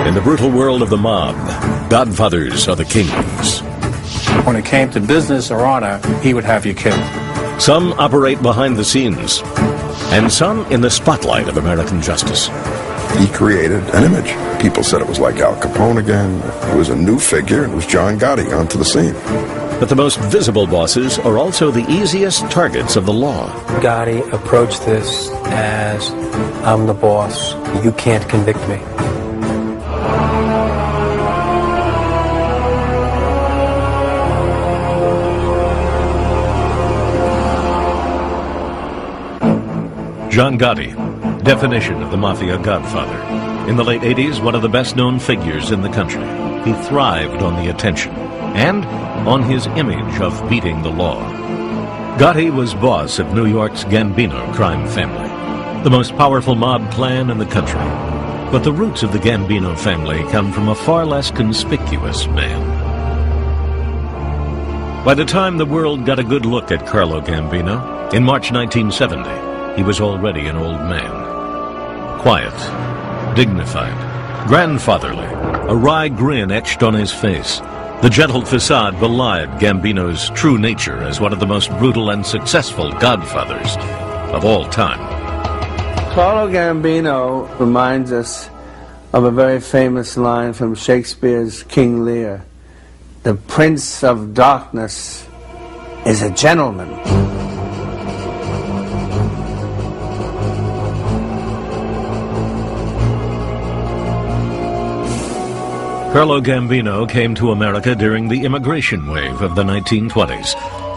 In the brutal world of the mob, godfathers are the kings. When it came to business or honor, he would have you killed. Some operate behind the scenes, and some in the spotlight of American justice. He created an image. People said it was like Al Capone again. It was a new figure. It was John Gotti onto the scene. But the most visible bosses are also the easiest targets of the law. Gotti approached this as, I'm the boss. You can't convict me. John Gotti, definition of the Mafia godfather. In the late 80s, one of the best-known figures in the country. He thrived on the attention and on his image of beating the law. Gotti was boss of New York's Gambino crime family, the most powerful mob clan in the country. But the roots of the Gambino family come from a far less conspicuous man. By the time the world got a good look at Carlo Gambino, in March 1970, he was already an old man. Quiet, dignified, grandfatherly, a wry grin etched on his face. The gentle facade belied Gambino's true nature as one of the most brutal and successful godfathers of all time. Carlo Gambino reminds us of a very famous line from Shakespeare's King Lear. The Prince of Darkness is a gentleman. Carlo Gambino came to America during the immigration wave of the 1920s.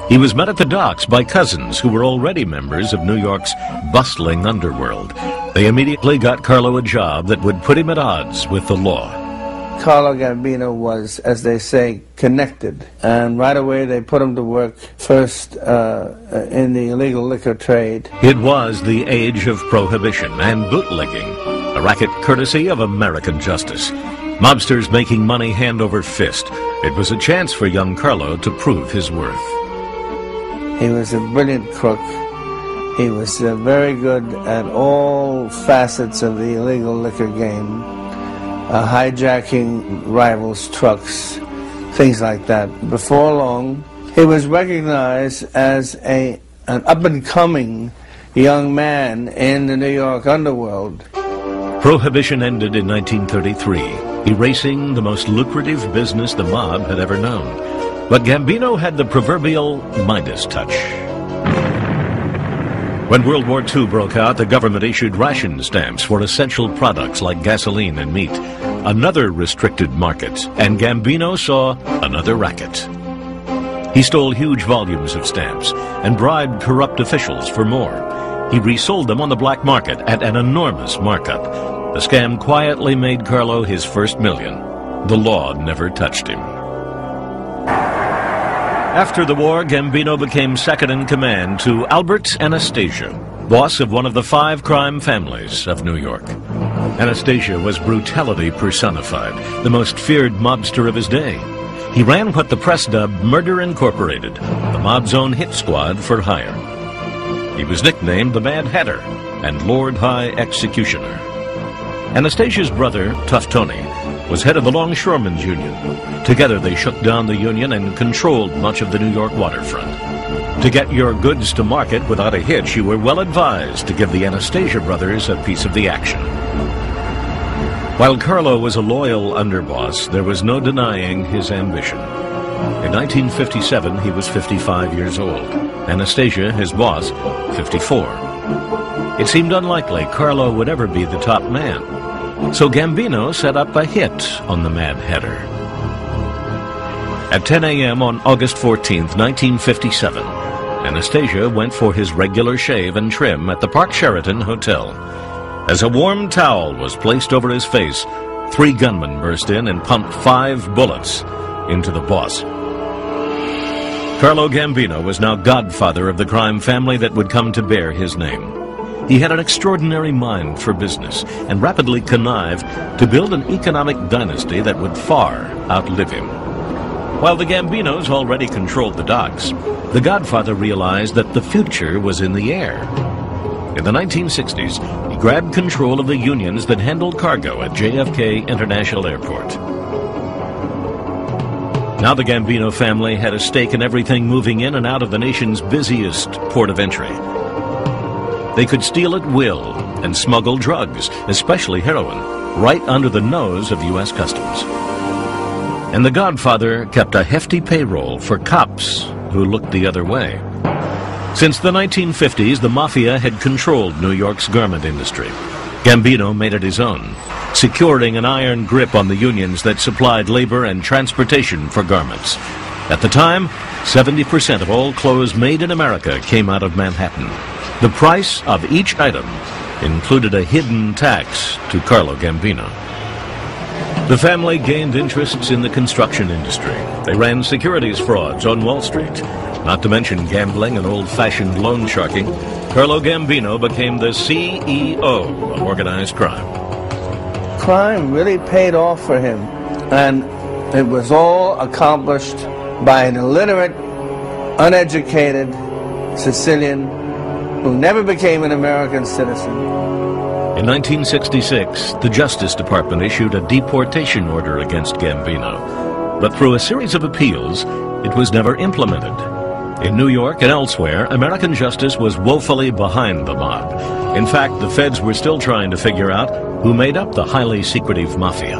He was met at the docks by cousins who were already members of New York's bustling underworld. They immediately got Carlo a job that would put him at odds with the law. Carlo Gambino was, as they say, connected. And right away they put him to work first in the illegal liquor trade. It was the age of prohibition and bootlegging, a racket courtesy of American justice. Mobsters making money hand over fist. It was a chance for young Carlo to prove his worth. He was a brilliant crook. He was very good at all facets of the illegal liquor game, hijacking rivals' trucks, things like that. Before long, he was recognized as an up-and-coming young man in the New York underworld. Prohibition ended in 1933. Erasing the most lucrative business the mob had ever known. But Gambino had the proverbial Midas touch. When World War II broke out, the government issued ration stamps for essential products like gasoline and meat. Another restricted market, and Gambino saw another racket. He stole huge volumes of stamps and bribed corrupt officials for more. He resold them on the black market at an enormous markup. The scam quietly made Carlo his first million. The law never touched him. After the war, Gambino became second in command to Albert Anastasia, boss of one of the 5 crime families of New York. Anastasia was brutality personified, the most feared mobster of his day. He ran what the press dubbed Murder Incorporated, the mob's own hit squad for hire. He was nicknamed the Mad Hatter and Lord High Executioner. Anastasia's brother, Tough Tony, was head of the Longshoremen's Union. Together they shook down the union and controlled much of the New York waterfront. To get your goods to market without a hitch, you were well advised to give the Anastasia brothers a piece of the action. While Carlo was a loyal underboss, there was no denying his ambition. In 1957, he was 55 years old. Anastasia, his boss, 54. It seemed unlikely Carlo would ever be the top man. So Gambino set up a hit on the Mad Hatter. At 10 a.m. on August 14th, 1957, Anastasia went for his regular shave and trim at the Park Sheraton Hotel. As a warm towel was placed over his face, 3 gunmen burst in and pumped 5 bullets into the boss. Carlo Gambino was now godfather of the crime family that would come to bear his name. He had an extraordinary mind for business and rapidly connived to build an economic dynasty that would far outlive him. While the Gambinos already controlled the docks, the Godfather realized that the future was in the air. In the 1960s, he grabbed control of the unions that handled cargo at JFK International Airport. Now the Gambino family had a stake in everything moving in and out of the nation's busiest port of entry. They could steal at will and smuggle drugs, especially heroin, right under the nose of U.S. Customs. And the Godfather kept a hefty payroll for cops who looked the other way. Since the 1950s, the Mafia had controlled New York's garment industry. Gambino made it his own, securing an iron grip on the unions that supplied labor and transportation for garments. At the time, 70% of all clothes made in America came out of Manhattan. The price of each item included a hidden tax to Carlo Gambino. The family gained interests in the construction industry. They ran securities frauds on Wall Street. Not to mention gambling and old-fashioned loan sharking, Carlo Gambino became the CEO of organized crime. Crime really paid off for him, and it was all accomplished by an illiterate, uneducated Sicilian who never became an American citizen. In 1966, the Justice Department issued a deportation order against Gambino. But through a series of appeals, it was never implemented. In New York and elsewhere, American justice was woefully behind the mob. In fact, the feds were still trying to figure out who made up the highly secretive Mafia.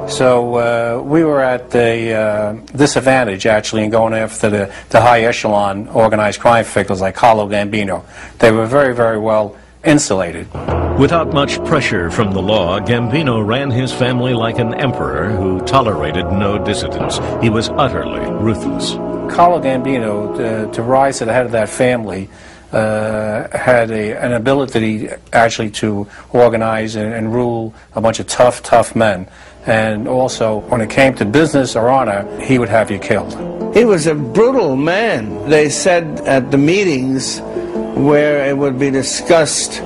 So we were at the disadvantage, actually, in going after the high echelon organized crime figures like Carlo Gambino. They were very, very well insulated. Without much pressure from the law, Gambino ran his family like an emperor who tolerated no dissidents. He was utterly ruthless. Carlo Gambino, to rise to the head of that family, had an ability actually to organize and rule a bunch of tough men. And also, when it came to business or honor, he would have you killed. He was a brutal man. They said at the meetings where it would be discussed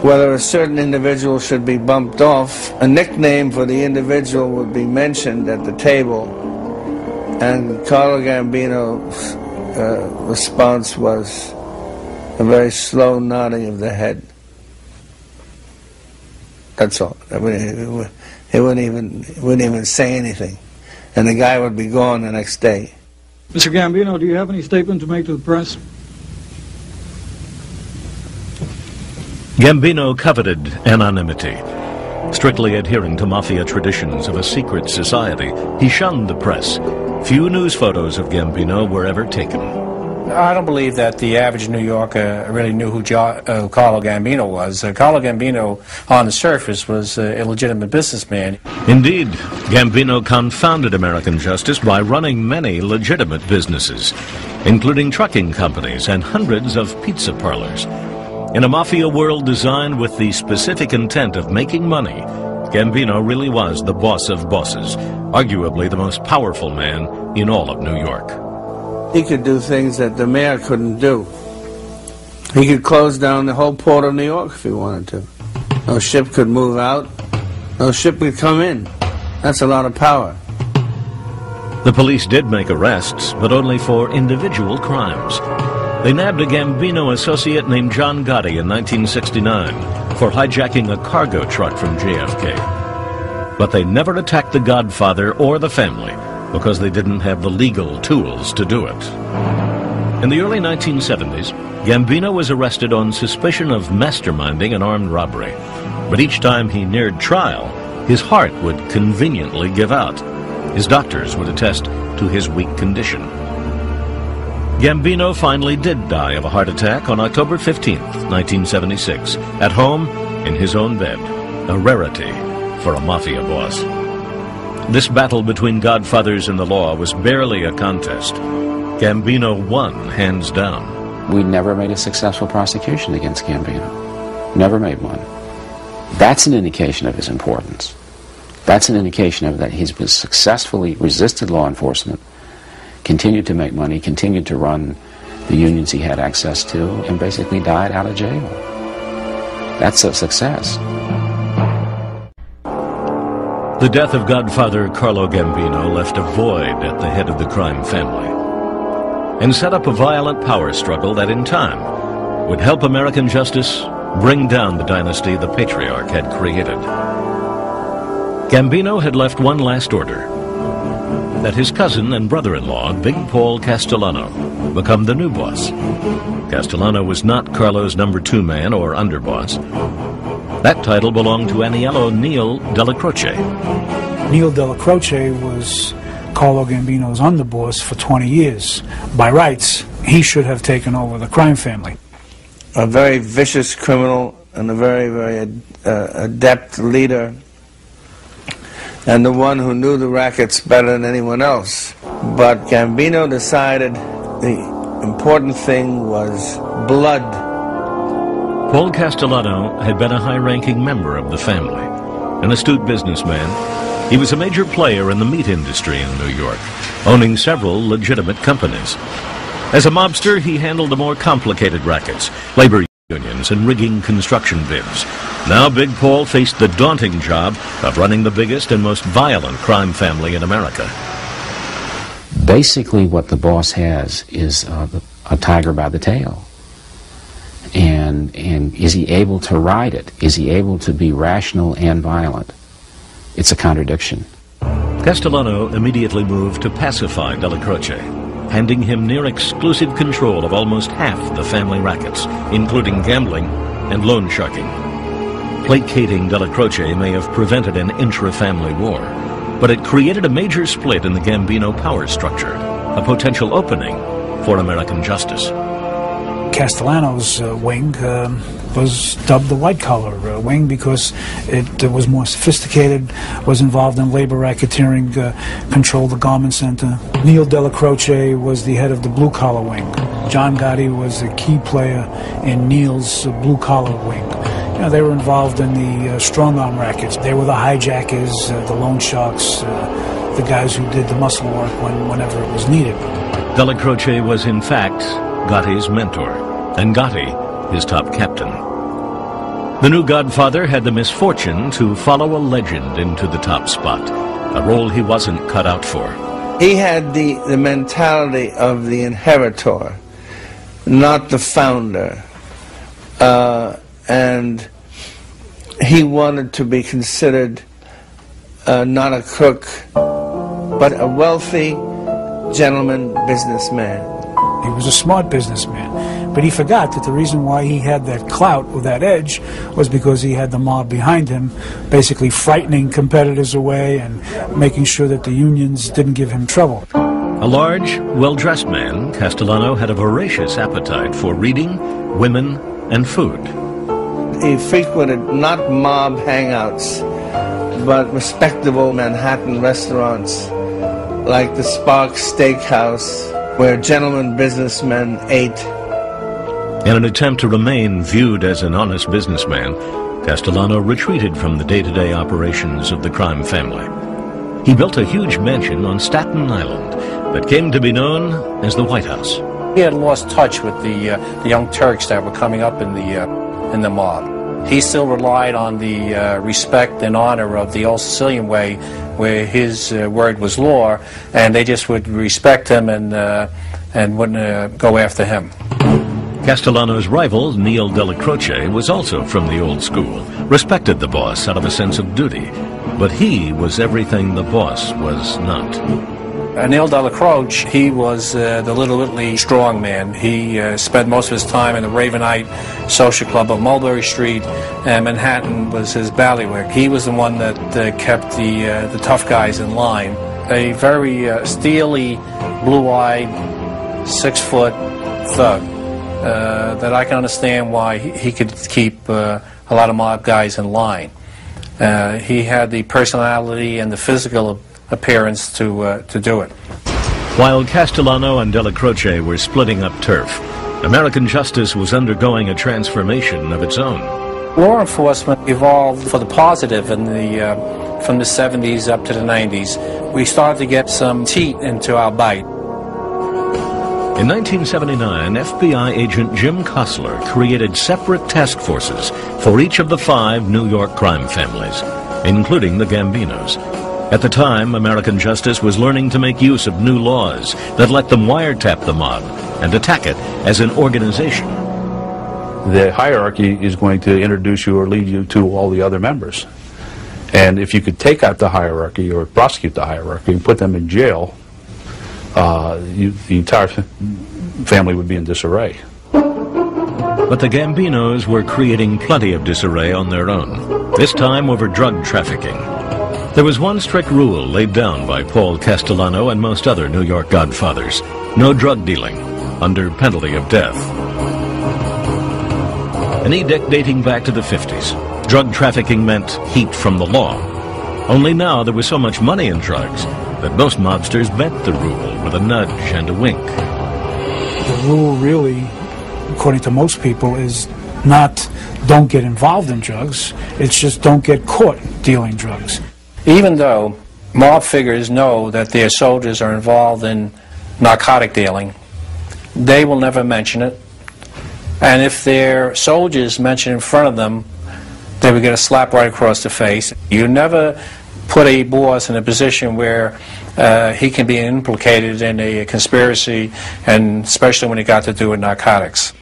whether a certain individual should be bumped off, a nickname for the individual would be mentioned at the table. And Carlo Gambino's response was a very slow nodding of the head. That's all. He wouldn't even say anything. And the guy would be gone the next day. Mr. Gambino, do you have any statement to make to the press? Gambino coveted anonymity. Strictly adhering to Mafia traditions of a secret society, he shunned the press. Few news photos of Gambino were ever taken. I don't believe that the average New Yorker really knew who Carlo Gambino was. Carlo Gambino, on the surface, was a legitimate businessman. Indeed, Gambino confounded American justice by running many legitimate businesses, including trucking companies and hundreds of pizza parlors. In a Mafia world designed with the specific intent of making money, Gambino really was the boss of bosses, arguably the most powerful man in all of New York. He could do things that the mayor couldn't do. He could close down the whole port of New York if he wanted to. No ship could move out. No ship could come in. That's a lot of power. The police did make arrests, but only for individual crimes. They nabbed a Gambino associate named John Gotti in 1969 for hijacking a cargo truck from JFK. But they never attacked the Godfather or the family because they didn't have the legal tools to do it. In the early 1970s, Gambino was arrested on suspicion of masterminding an armed robbery. But each time he neared trial, his heart would conveniently give out. His doctors would attest to his weak condition. Gambino finally did die of a heart attack on October 15, 1976, at home in his own bed, a rarity for a Mafia boss. This battle between godfathers and the law was barely a contest. Gambino won hands down. We never made a successful prosecution against Gambino. Never made one. That's an indication of his importance. That's an indication of that he's successfully resisted law enforcement, continued to make money, continued to run the unions he had access to, and basically died out of jail. That's a success. The death of Godfather Carlo Gambino left a void at the head of the crime family and set up a violent power struggle that in time would help American justice bring down the dynasty the patriarch had created. Gambino had left one last order, that his cousin and brother-in-law, Big Paul Castellano, become the new boss. Castellano was not Carlo's number 2 man or underboss. That title belonged to Aniello Neil Della Croce. Neil Della Croce was Carlo Gambino's underboss for 20 years. By rights, he should have taken over the crime family. A very vicious criminal and a very, very adept leader, and the one who knew the rackets better than anyone else. But Gambino decided the important thing was blood. Paul Castellano had been a high-ranking member of the family, an astute businessman. He was a major player in the meat industry in New York, owning several legitimate companies. As a mobster, he handled the more complicated rackets, labor unions, and rigging construction bids. Now Big Paul faced the daunting job of running the biggest and most violent crime family in America. Basically, what the boss has is a tiger by the tail. And is he able to ride it? Is he able to be rational and violent? It's a contradiction. Castellano immediately moved to pacify Della Croce, handing him near exclusive control of almost half the family rackets, including gambling and loan sharking. Placating Della Croce may have prevented an intra-family war, but it created a major split in the Gambino power structure, a potential opening for American justice. Castellano's wing was dubbed the white-collar wing because it was more sophisticated, was involved in labor racketeering, controlled the garment center. Neil Della Croce was the head of the blue-collar wing. John Gotti was a key player in Neil's blue-collar wing. You know, they were involved in the strong-arm rackets. They were the hijackers, the loan sharks, the guys who did the muscle work whenever it was needed. Della Croce was, in fact, Gotti's mentor, and Gotti his top captain. The new godfather had the misfortune to follow a legend into the top spot, a role he wasn't cut out for. He had the mentality of the inheritor, not the founder. And he wanted to be considered not a crook, but a wealthy gentleman businessman. He was a smart businessman, but he forgot that the reason why he had that clout or that edge was because he had the mob behind him, basically frightening competitors away and making sure that the unions didn't give him trouble. A large, well-dressed man, Castellano had a voracious appetite for reading, women, and food. He frequented not mob hangouts, but respectable Manhattan restaurants like the Sparks Steakhouse, where gentlemen businessmen ate. In an attempt to remain viewed as an honest businessman, Castellano retreated from the day-to-day operations of the crime family. He built a huge mansion on Staten Island that came to be known as the White House. He had lost touch with the young Turks that were coming up in the mob. He still relied on the respect and honor of the old Sicilian way, where his word was law, and they just would respect him and wouldn't go after him. Castellano's rival, Neil Della Croce, was also from the old school, respected the boss out of a sense of duty, but he was everything the boss was not. Neil Della Croce, he was the Little Italy strong man. He spent most of his time in the Ravenite social club of Mulberry Street, and Manhattan was his bailiwick. He was the one that kept the tough guys in line. A very steely, blue-eyed, 6-foot thug that I can understand why he could keep a lot of mob guys in line. He had the personality and the physical appearance to do it. While Castellano and Della Croce were splitting up turf, American justice was undergoing a transformation of its own. Law enforcement evolved for the positive in from the 70s up to the 90s. We started to get some teeth into our bite. In 1979, FBI agent Jim Kostler created separate task forces for each of the 5 New York crime families, including the Gambinos. At the time, American justice was learning to make use of new laws that let them wiretap the mob and attack it as an organization. the hierarchy is going to introduce you or lead you to all the other members. And if you could take out the hierarchy or prosecute the hierarchy and put them in jail, the entire family would be in disarray. But the Gambinos were creating plenty of disarray on their own, this time over drug trafficking. There was one strict rule laid down by Paul Castellano and most other New York godfathers: no drug dealing, under penalty of death. An edict dating back to the 50s. Drug trafficking meant heat from the law. Only now there was so much money in drugs that most mobsters bent the rule with a nudge and a wink. The rule really, according to most people, is not don't get involved in drugs, it's just don't get caught dealing drugs. Even though mob figures know that their soldiers are involved in narcotic dealing, they will never mention it. And if their soldiers mention it in front of them, they would get a slap right across the face. You never put a boss in a position where he can be implicated in a conspiracy, and especially when it got to do with narcotics.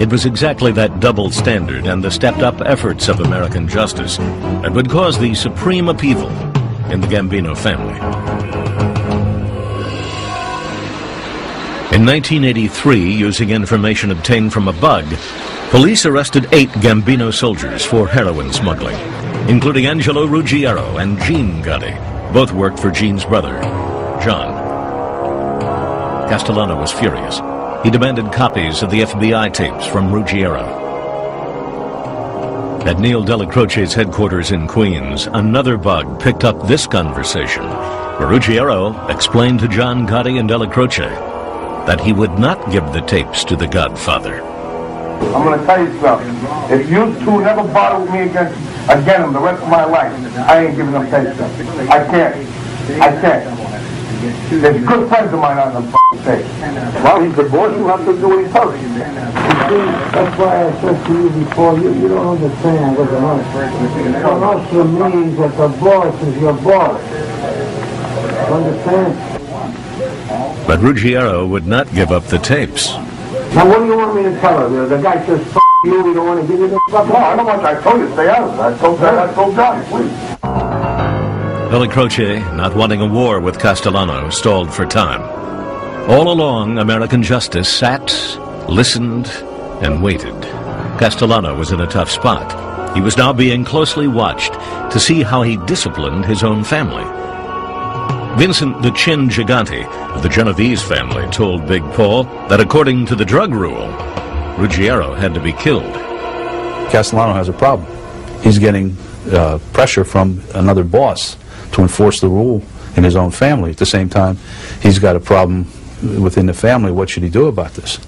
It was exactly that double standard and the stepped-up efforts of American justice that would cause the supreme upheaval in the Gambino family. In 1983, using information obtained from a bug, police arrested 8 Gambino soldiers for heroin smuggling, including Angelo Ruggiero and Gene Gotti. Both worked for Gene's brother, John. Castellano was furious. He demanded copies of the FBI tapes from Ruggiero. At Neil Delacroce's headquarters in Queens, another bug picked up this conversation, where Ruggiero explained to John Gotti and Delacroce that he would not give the tapes to the Godfather. I'm going to tell you something. If you two never bother with me again in the rest of my life, I ain't giving them tapes. I can't. There's good friends of mine on them tapes. Well, he's the boss. You have to do what he tells you. That's why I said to you before, you don't understand what the Nostra means that the boss is your boss. You understand? But Ruggiero would not give up the tapes. Now, what do you want me to tell her? The guy says, F*** you, we don't want to give you the fuck. No, I don't want I told you, stay out of it. I told Johnny, please. Delacroce, not wanting a war with Castellano, stalled for time. All along, American justice sat, listened, and waited. Castellano was in a tough spot. He was now being closely watched to see how he disciplined his own family. Vincent the Chin Gigante of the Genovese family told Big Paul that according to the drug rule, Ruggiero had to be killed. Castellano has a problem. He's getting pressure from another boss to enforce the rule in his own family. At the same time, he's got a problem within the family. What should he do about this?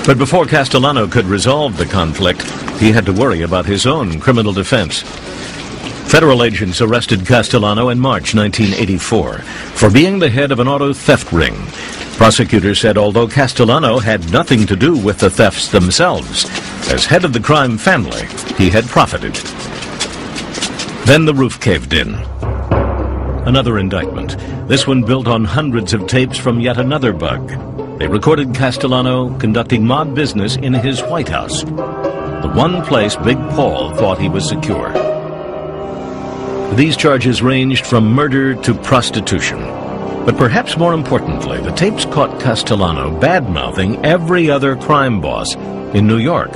But before Castellano could resolve the conflict, he had to worry about his own criminal defense. Federal agents arrested Castellano in March 1984 for being the head of an auto theft ring. Prosecutors said although Castellano had nothing to do with the thefts themselves, as head of the crime family, he had profited. Then the roof caved in. Another indictment, this one built on hundreds of tapes from yet another bug. They recorded Castellano conducting mob business in his White House, the one place Big Paul thought he was secure. These charges ranged from murder to prostitution. But perhaps more importantly, the tapes caught Castellano bad-mouthing every other crime boss in New York.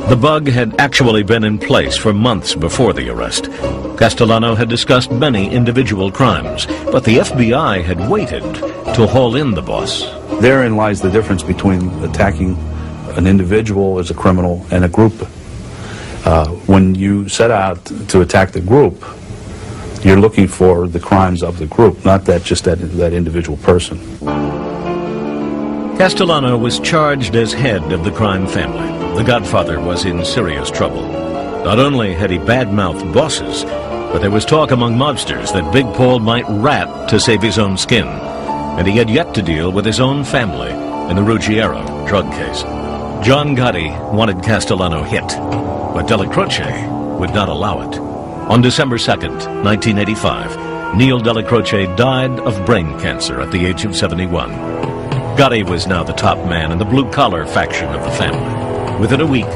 The bug had actually been in place for months before the arrest. Castellano had discussed many individual crimes, but the FBI had waited to haul in the boss. Therein lies the difference between attacking an individual as a criminal and a group. When you set out to attack the group, you're looking for the crimes of the group, not just that individual person. Castellano was charged as head of the crime family. The Godfather was in serious trouble. Not only had he bad-mouthed bosses, but there was talk among mobsters that Big Paul might rat to save his own skin, and he had yet to deal with his own family in the Ruggiero drug case. John Gotti wanted Castellano hit, but Delacroce would not allow it. On December 2nd, 1985, Neil Delacroce died of brain cancer at the age of 71. Gotti was now the top man in the blue-collar faction of the family. Within a week,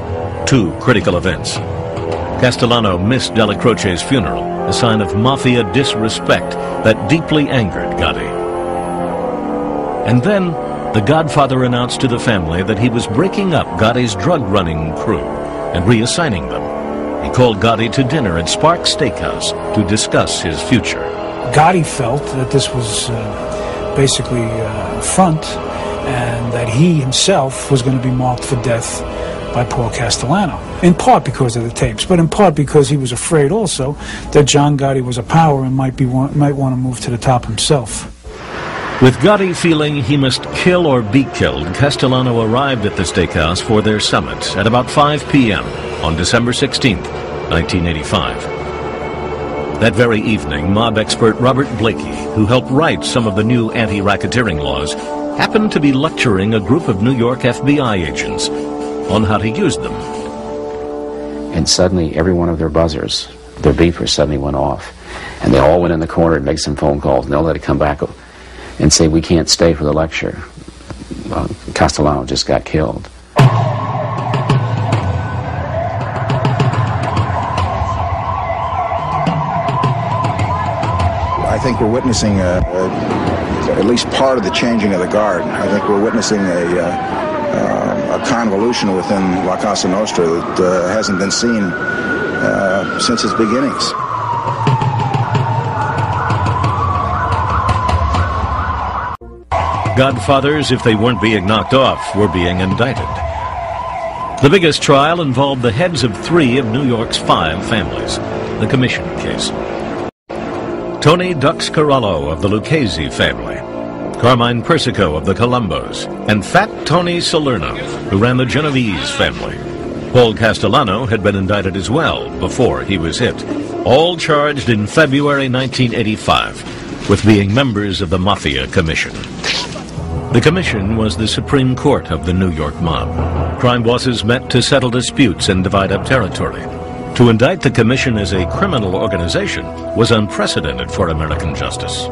two critical events. Castellano missed Della Croce's funeral, a sign of Mafia disrespect that deeply angered Gotti. And then, the Godfather announced to the family that he was breaking up Gotti's drug-running crew and reassigning them. He called Gotti to dinner at Sparks Steakhouse to discuss his future. Gotti felt that this was basically a front, and that he himself was going to be marked for death by Paul Castellano, in part because of the tapes, but in part because he was afraid also that John Gotti was a power and might want to move to the top himself. With Gotti feeling he must kill or be killed, Castellano arrived at the steakhouse for their summit at about 5 p.m. on December 16, 1985. That very evening, mob expert Robert Blakey, who helped write some of the new anti-racketeering laws, happened to be lecturing a group of New York FBI agents on how to use them. And suddenly, every one of their buzzers, their beepers suddenly went off. And they all went in the corner and make some phone calls, and they'll let it come back and say, we can't stay for the lecture. Castellano just got killed. I think we're witnessing at least part of the changing of the guard. I think we're witnessing a convolution within La Cosa Nostra that hasn't been seen since its beginnings. Godfathers, if they weren't being knocked off, were being indicted. The biggest trial involved the heads of 3 of New York's 5 families, the Commission case. Tony Dux Carollo of the Lucchese family, Carmine Persico of the Colombos, and Fat Tony Salerno, who ran the Genovese family. Paul Castellano had been indicted as well before he was hit, all charged in February 1985 with being members of the Mafia Commission. The Commission was the Supreme Court of the New York mob. Crime bosses met to settle disputes and divide up territory. To indict the Commission as a criminal organization was unprecedented for American justice.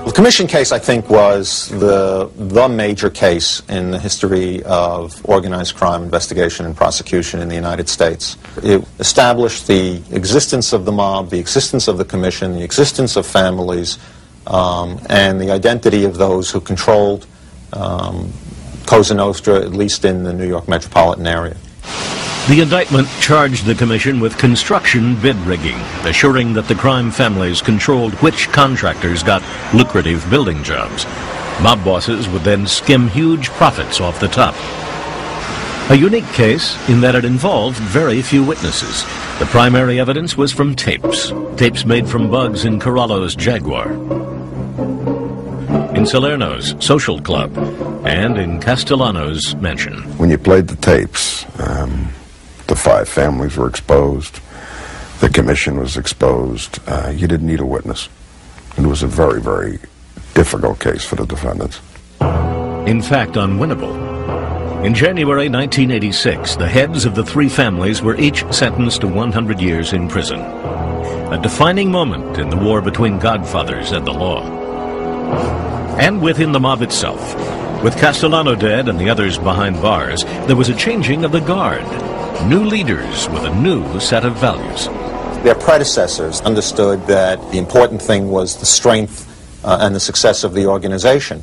The Commission case, I think, was the major case in the history of organized crime investigation and prosecution in the United States. It established the existence of the mob, the existence of the Commission, the existence of families, and the identity of those who controlled Cosa Nostra, at least in the New York metropolitan area. The indictment charged the Commission with construction bid rigging, assuring that the crime families controlled which contractors got lucrative building jobs. Mob bosses would then skim huge profits off the top. A unique case in that it involved very few witnesses. The primary evidence was from tapes made from bugs in Carollo's Jaguar, in Salerno's social club, and in Castellano's mansion. When you played the tapes, the 5 families were exposed, the Commission was exposed. You didn't need a witness. It was a very, very difficult case for the defendants. In fact, unwinnable. In January 1986, the heads of the 3 families were each sentenced to 100 years in prison. A defining moment in the war between godfathers and the law. And within the mob itself. With Castellano dead and the others behind bars, there was a changing of the guard. New leaders with a new set of values. Their predecessors understood that the important thing was the strength and the success of the organization.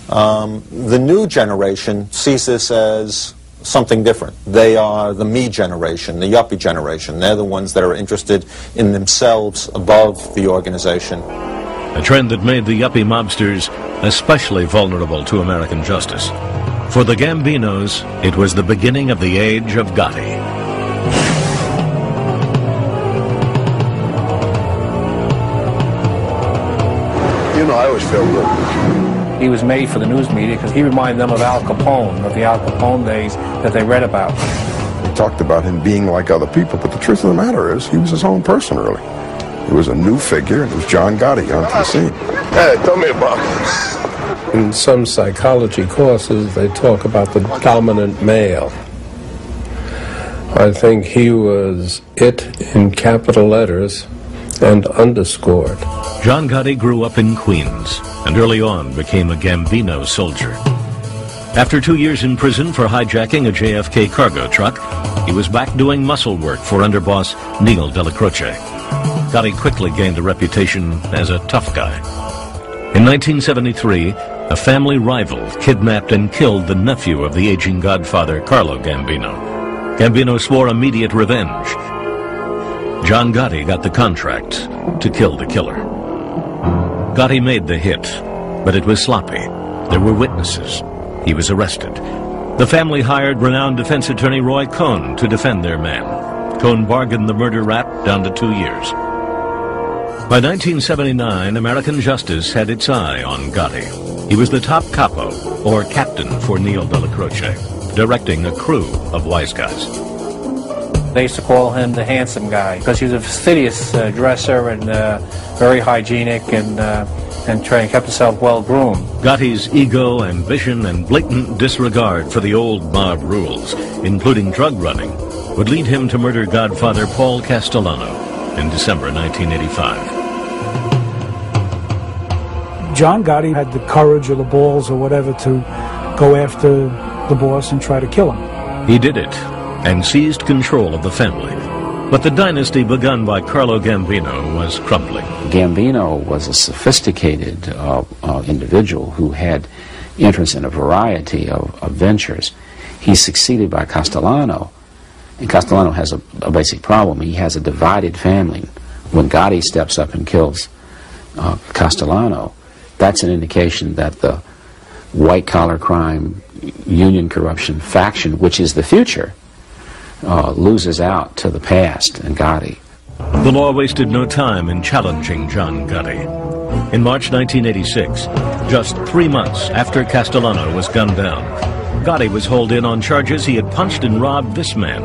The new generation sees this as something different. They are the me generation, the yuppie generation. They're the ones that are interested in themselves above the organization. A trend that made the yuppie mobsters especially vulnerable to American justice. For the Gambinos, it was the beginning of the age of Gotti. You know, I always feel good. He was made for the news media because he reminded them of Al Capone, of the Al Capone days that they read about. They talked about him being like other people, but the truth of the matter is he was his own person, really. He was a new figure, and it was John Gotti onto the scene. Hey, tell me about this. In some psychology courses, they talk about the dominant male. I think he was it in capital letters, and underscored. John Gotti grew up in Queens and early on became a Gambino soldier. After 2 years in prison for hijacking a JFK cargo truck, he was back doing muscle work for underboss Neil Della Croce. Gotti quickly gained a reputation as a tough guy. In 1973, a family rival kidnapped and killed the nephew of the aging godfather, Carlo Gambino. Gambino swore immediate revenge. John Gotti got the contract to kill the killer. Gotti made the hit, but it was sloppy. There were witnesses. He was arrested. The family hired renowned defense attorney Roy Cohn to defend their man. Cohn bargained the murder rap down to 2 years. By 1979, American justice had its eye on Gotti. He was the top capo, or captain, for Neil Della Croce, directing a crew of wise guys. They used to call him the handsome guy because he was a fastidious dresser and very hygienic and kept himself well groomed. Gotti's ego, ambition, and blatant disregard for the old mob rules, including drug running, would lead him to murder godfather Paul Castellano in December 1985. John Gotti had the courage or the balls or whatever to go after the boss and try to kill him. He did it and seized control of the family. But the dynasty begun by Carlo Gambino was crumbling. Gambino was a sophisticated individual who had interest in a variety of ventures. He's succeeded by Castellano, and Castellano has a basic problem. He has a divided family. When Gotti steps up and kills Castellano, that's an indication that the white-collar crime, union corruption faction, which is the future, loses out to the past and Gotti. The law wasted no time in challenging John Gotti. In March 1986, just 3 months after Castellano was gunned down, Gotti was hauled in on charges he had punched and robbed this man,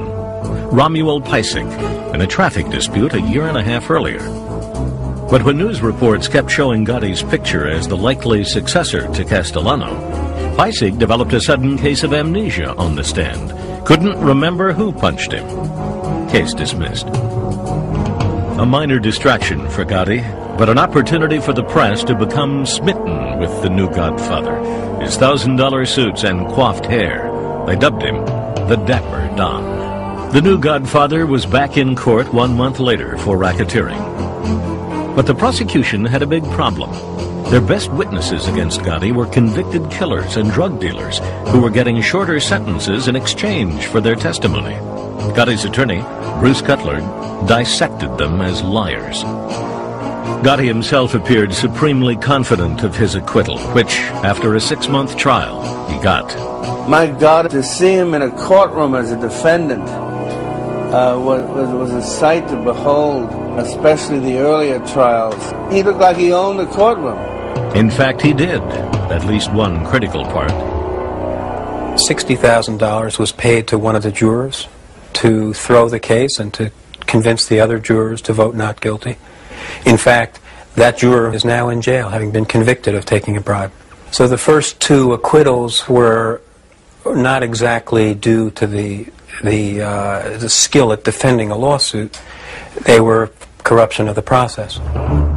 Romuald Peissig, in a traffic dispute a year and a half earlier. But when news reports kept showing Gotti's picture as the likely successor to Castellano, Peissig developed a sudden case of amnesia on the stand. Couldn't remember who punched him. Case dismissed. A minor distraction for Gotti, but an opportunity for the press to become smitten with the new godfather. His $1,000 suits and coiffed hair. They dubbed him the Dapper Don. The new godfather was back in court 1 month later for racketeering. But the prosecution had a big problem. Their best witnesses against Gotti were convicted killers and drug dealers who were getting shorter sentences in exchange for their testimony. Gotti's attorney, Bruce Cutler, dissected them as liars. Gotti himself appeared supremely confident of his acquittal, which, after a 6-month trial, he got. My God, to see him in a courtroom as a defendant was a sight to behold, especially the earlier trials. He looked like he owned the courtroom. In fact, he did, at least one critical part. $60,000 was paid to one of the jurors to throw the case and to convince the other jurors to vote not guilty. In fact, that juror is now in jail, having been convicted of taking a bribe. So the first 2 acquittals were not exactly due to the skill at defending a lawsuit. They were corruption of the process.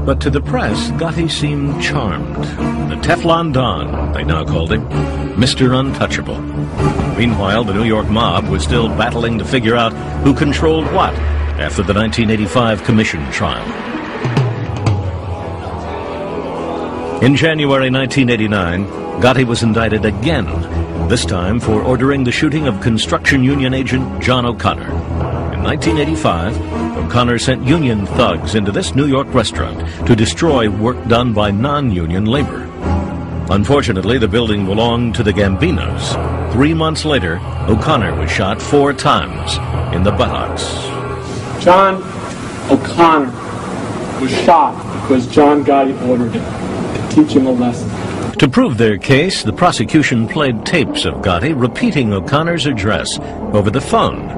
But to the press, Gotti seemed charmed. The Teflon Don, they now called him, Mr. Untouchable. Meanwhile, the New York mob was still battling to figure out who controlled what after the 1985 commission trial. In January 1989, Gotti was indicted again, this time for ordering the shooting of construction union agent John O'Connor. In 1985, O'Connor sent union thugs into this New York restaurant to destroy work done by non-union labor. Unfortunately, the building belonged to the Gambinos. 3 months later, O'Connor was shot 4 times in the buttocks. John O'Connor was shot because John Gotti ordered it to teach him a lesson. To prove their case, the prosecution played tapes of Gotti repeating O'Connor's address over the phone.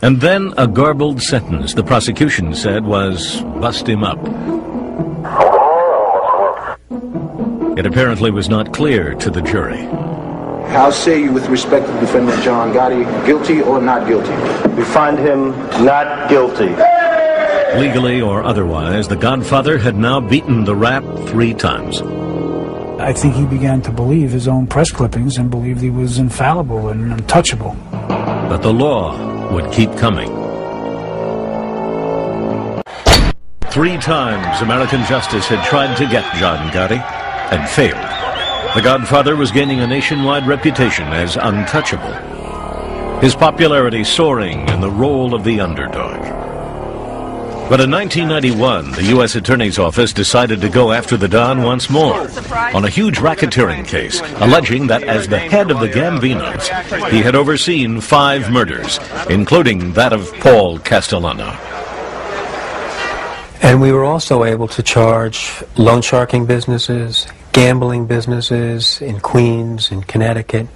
And then a garbled sentence the prosecution said was, "Bust him up." It apparently was not clear to the jury. How say you with respect to defendant John Gotti, guilty or not guilty? We find him not guilty. Legally or otherwise, the Godfather had now beaten the rap 3 times. I think he began to believe his own press clippings and believed he was infallible and untouchable. But the law would keep coming. 3 times American justice had tried to get John Gotti and failed. The Godfather was gaining a nationwide reputation as untouchable, his popularity soaring in the role of the underdog. But in 1991, the U.S. Attorney's Office decided to go after the Don once more on a huge racketeering case, alleging that as the head of the Gambinos, he had overseen 5 murders, including that of Paul Castellano. And we were also able to charge loan sharking businesses, gambling businesses in Queens, in Connecticut,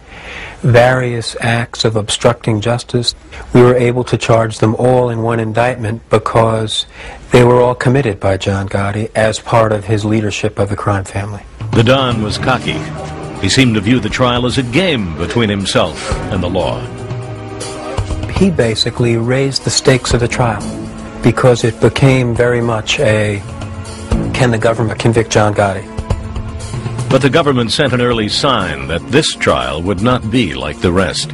various acts of obstructing justice. We were able to charge them all in one indictment because they were all committed by John Gotti as part of his leadership of the crime family. The Don was cocky. He seemed to view the trial as a game between himself and the law. He basically raised the stakes of the trial because it became very much a, can the government convict John Gotti? But the government sent an early sign that this trial would not be like the rest.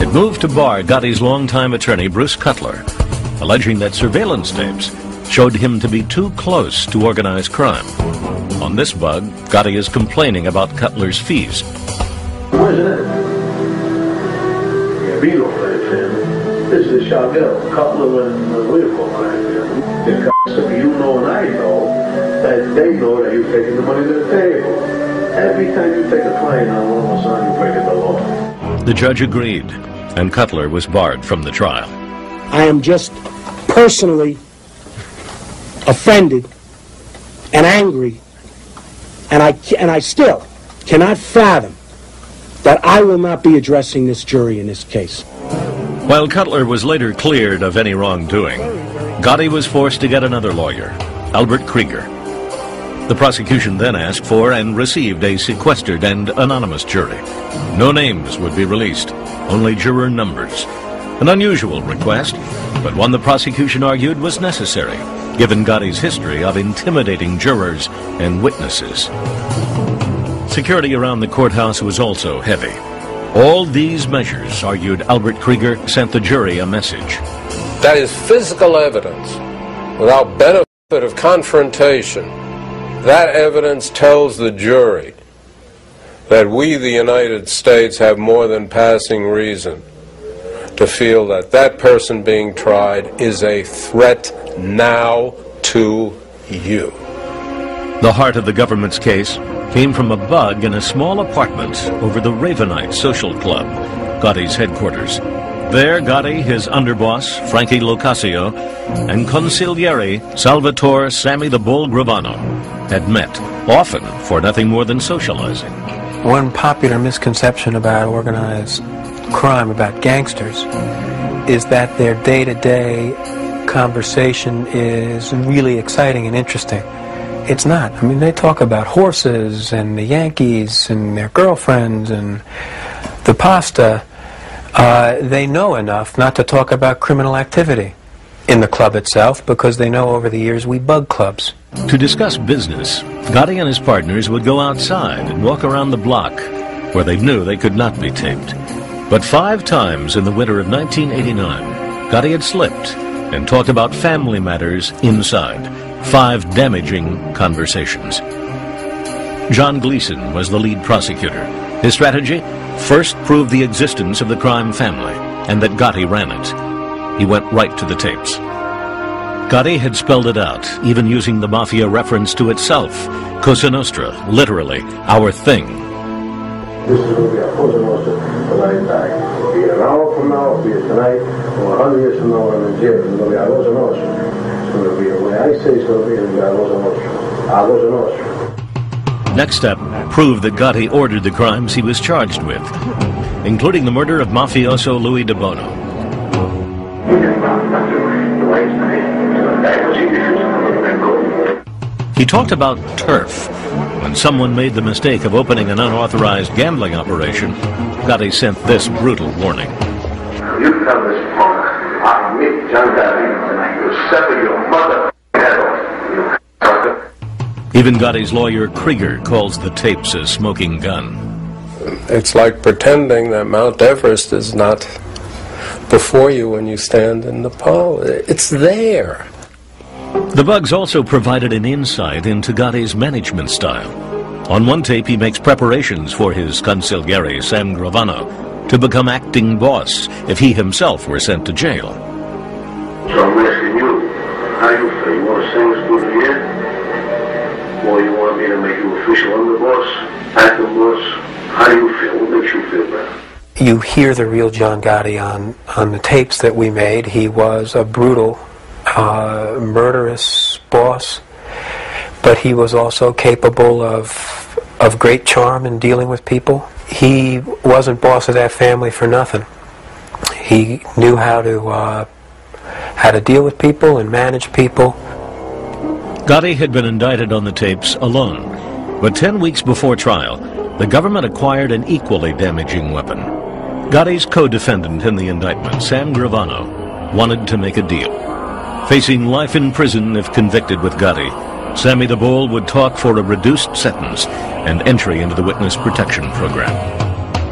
It moved to bar Gotti's longtime attorney, Bruce Cutler, alleging that surveillance tapes showed him to be too close to organized crime. On this bug, Gotti is complaining about Cutler's fees. Where's it? Gambino lives in. This is Chagall, Cutler and Leopold live in. You know and I know that they know that you're taking the money to the table. Every time you take a client on one of us on, you're breaking the law. The judge agreed, and Cutler was barred from the trial. I am just personally offended and angry, and I still cannot fathom that I will not be addressing this jury in this case. While Cutler was later cleared of any wrongdoing, Gotti was forced to get another lawyer, Albert Krieger. The prosecution then asked for and received a sequestered and anonymous jury. No names would be released, only juror numbers. An unusual request, but one the prosecution argued was necessary, given Gotti's history of intimidating jurors and witnesses. Security around the courthouse was also heavy. All these measures, argued Albert Krieger, sent the jury a message. That is physical evidence without benefit of confrontation. That evidence tells the jury that we, the United States, have more than passing reason to feel that that person being tried is a threat now to you. The heart of the government's case came from a bug in a small apartment over the Ravenite Social Club, Gotti's headquarters. There, Gotti, his underboss, Frankie Locascio, and consigliere Salvatore Sammy the Bull Gravano had met, often for nothing more than socializing. One popular misconception about organized crime, about gangsters, is that their day-to-day conversation is really exciting and interesting. It's not. I mean, they talk about horses and the Yankees and their girlfriends and the pasta. They know enough not to talk about criminal activity in the club itself because they know over the years we bug clubs. To discuss business, Gotti and his partners would go outside and walk around the block where they knew they could not be taped. But 5 times in the winter of 1989, Gotti had slipped and talked about family matters inside. 5 damaging conversations. John Gleason was the lead prosecutor. His strategy? First prove the existence of the crime family and that Gotti ran it. He went right to the tapes. Gotti had spelled it out, even using the Mafia reference to itself. Cosa Nostra, literally, our thing. This is going to be a Cosa Nostra when I die. Be it an hour from now, be it tonight, or 100 years from now, I'm in jail. It's going to be a Cosa Nostra. It's going to be the way I say it's going to be, a Cosa Nostra. A Cosa Nostra. Next step, prove that Gotti ordered the crimes he was charged with, including the murder of mafioso Louis De Bono. He talked about turf. When someone made the mistake of opening an unauthorized gambling operation, Gotti sent this brutal warning. You tell this punk, I'll meet John Gotti and I will sever your mother head off, you sucker. Even Gotti's lawyer Krieger calls the tapes a smoking gun. It's like pretending that Mount Everest is not before you when you stand in Nepal. It's there. The bugs also provided an insight into Gotti's management style. On one tape, he makes preparations for his consigliere, Sam Gravano, to become acting boss if he himself were sent to jail. So I'm asking you, how you feel? You want to sing us through the year? Or you want me to make you official underboss, acting boss? How do you feel? What makes you feel better? You hear the real John Gotti on the tapes that we made. He was a brutal, murderous boss, but he was also capable of great charm in dealing with people. He wasn't boss of that family for nothing. He knew how to deal with people and manage people. Gotti had been indicted on the tapes alone, but 10 weeks before trial, the government acquired an equally damaging weapon. Gotti's co-defendant in the indictment, Sam Gravano, wanted to make a deal. Facing life in prison if convicted with Gotti, Sammy the Bull would talk for a reduced sentence and entry into the witness protection program.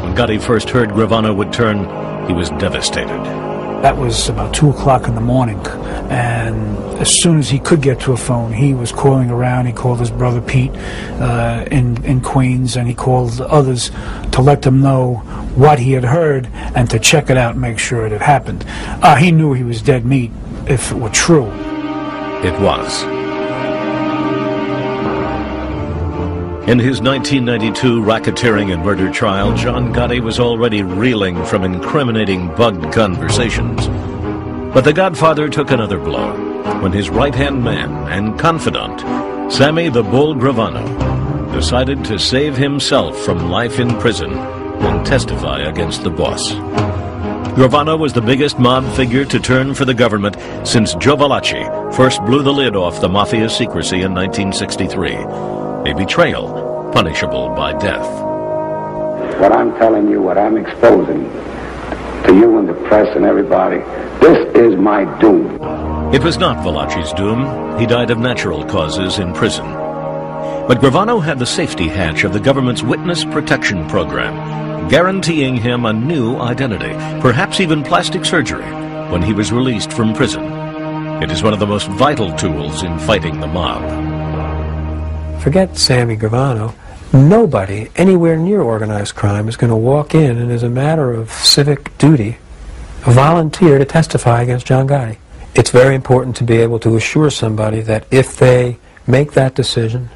When Gotti first heard Gravano would turn, he was devastated. That was about 2 o'clock in the morning, and as soon as he could get to a phone, he was calling around. He called his brother Pete in Queens, and he called others to let them know what he had heard and to check it out and make sure it had happened. He knew he was dead meat if it were true. It was. In his 1992 racketeering and murder trial, John Gotti was already reeling from incriminating bugged conversations. But the Godfather took another blow when his right-hand man and confidant, Sammy the Bull Gravano, decided to save himself from life in prison and testify against the boss. Gravano was the biggest mob figure to turn for the government since Joe Valachi first blew the lid off the Mafia's secrecy in 1963. A betrayal punishable by death. What I'm telling you, what I'm exposing to you and the press and everybody, this is my doom. It was not Valachi's doom. He died of natural causes in prison. But Gravano had the safety hatch of the government's witness protection program, guaranteeing him a new identity, perhaps even plastic surgery, when he was released from prison. It is one of the most vital tools in fighting the mob. Forget Sammy Gravano. Nobody anywhere near organized crime is going to walk in and, as a matter of civic duty, volunteer to testify against John Gotti. It's very important to be able to assure somebody that if they make that decision,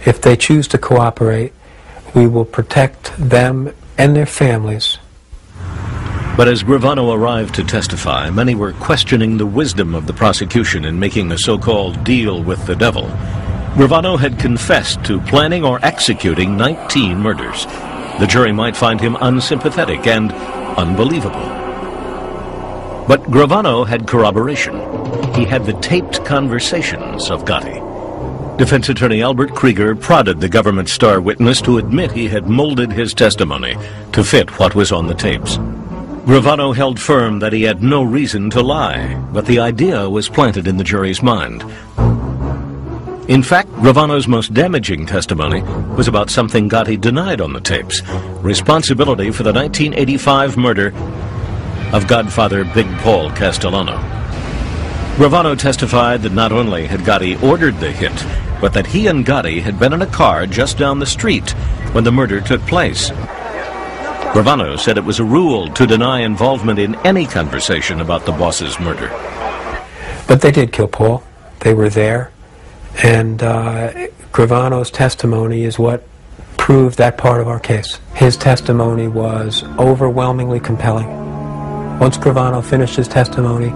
if they choose to cooperate, we will protect them and their families. But as Gravano arrived to testify, many were questioning the wisdom of the prosecution in making a so-called deal with the devil. Gravano had confessed to planning or executing 19 murders. The jury might find him unsympathetic and unbelievable. But Gravano had corroboration. He had the taped conversations of Gotti. Defense attorney Albert Krieger prodded the government star witness to admit he had molded his testimony to fit what was on the tapes. Gravano held firm that he had no reason to lie, but the idea was planted in the jury's mind. In fact, Gravano's most damaging testimony was about something Gotti denied on the tapes: responsibility for the 1985 murder of Godfather Big Paul Castellano. Gravano testified that not only had Gotti ordered the hit, but that he and Gotti had been in a car just down the street when the murder took place. Gravano said it was a rule to deny involvement in any conversation about the boss's murder. But they did kill Paul. They were there. And Gravano's testimony is what proved that part of our case. His testimony was overwhelmingly compelling. Once Gravano finished his testimony,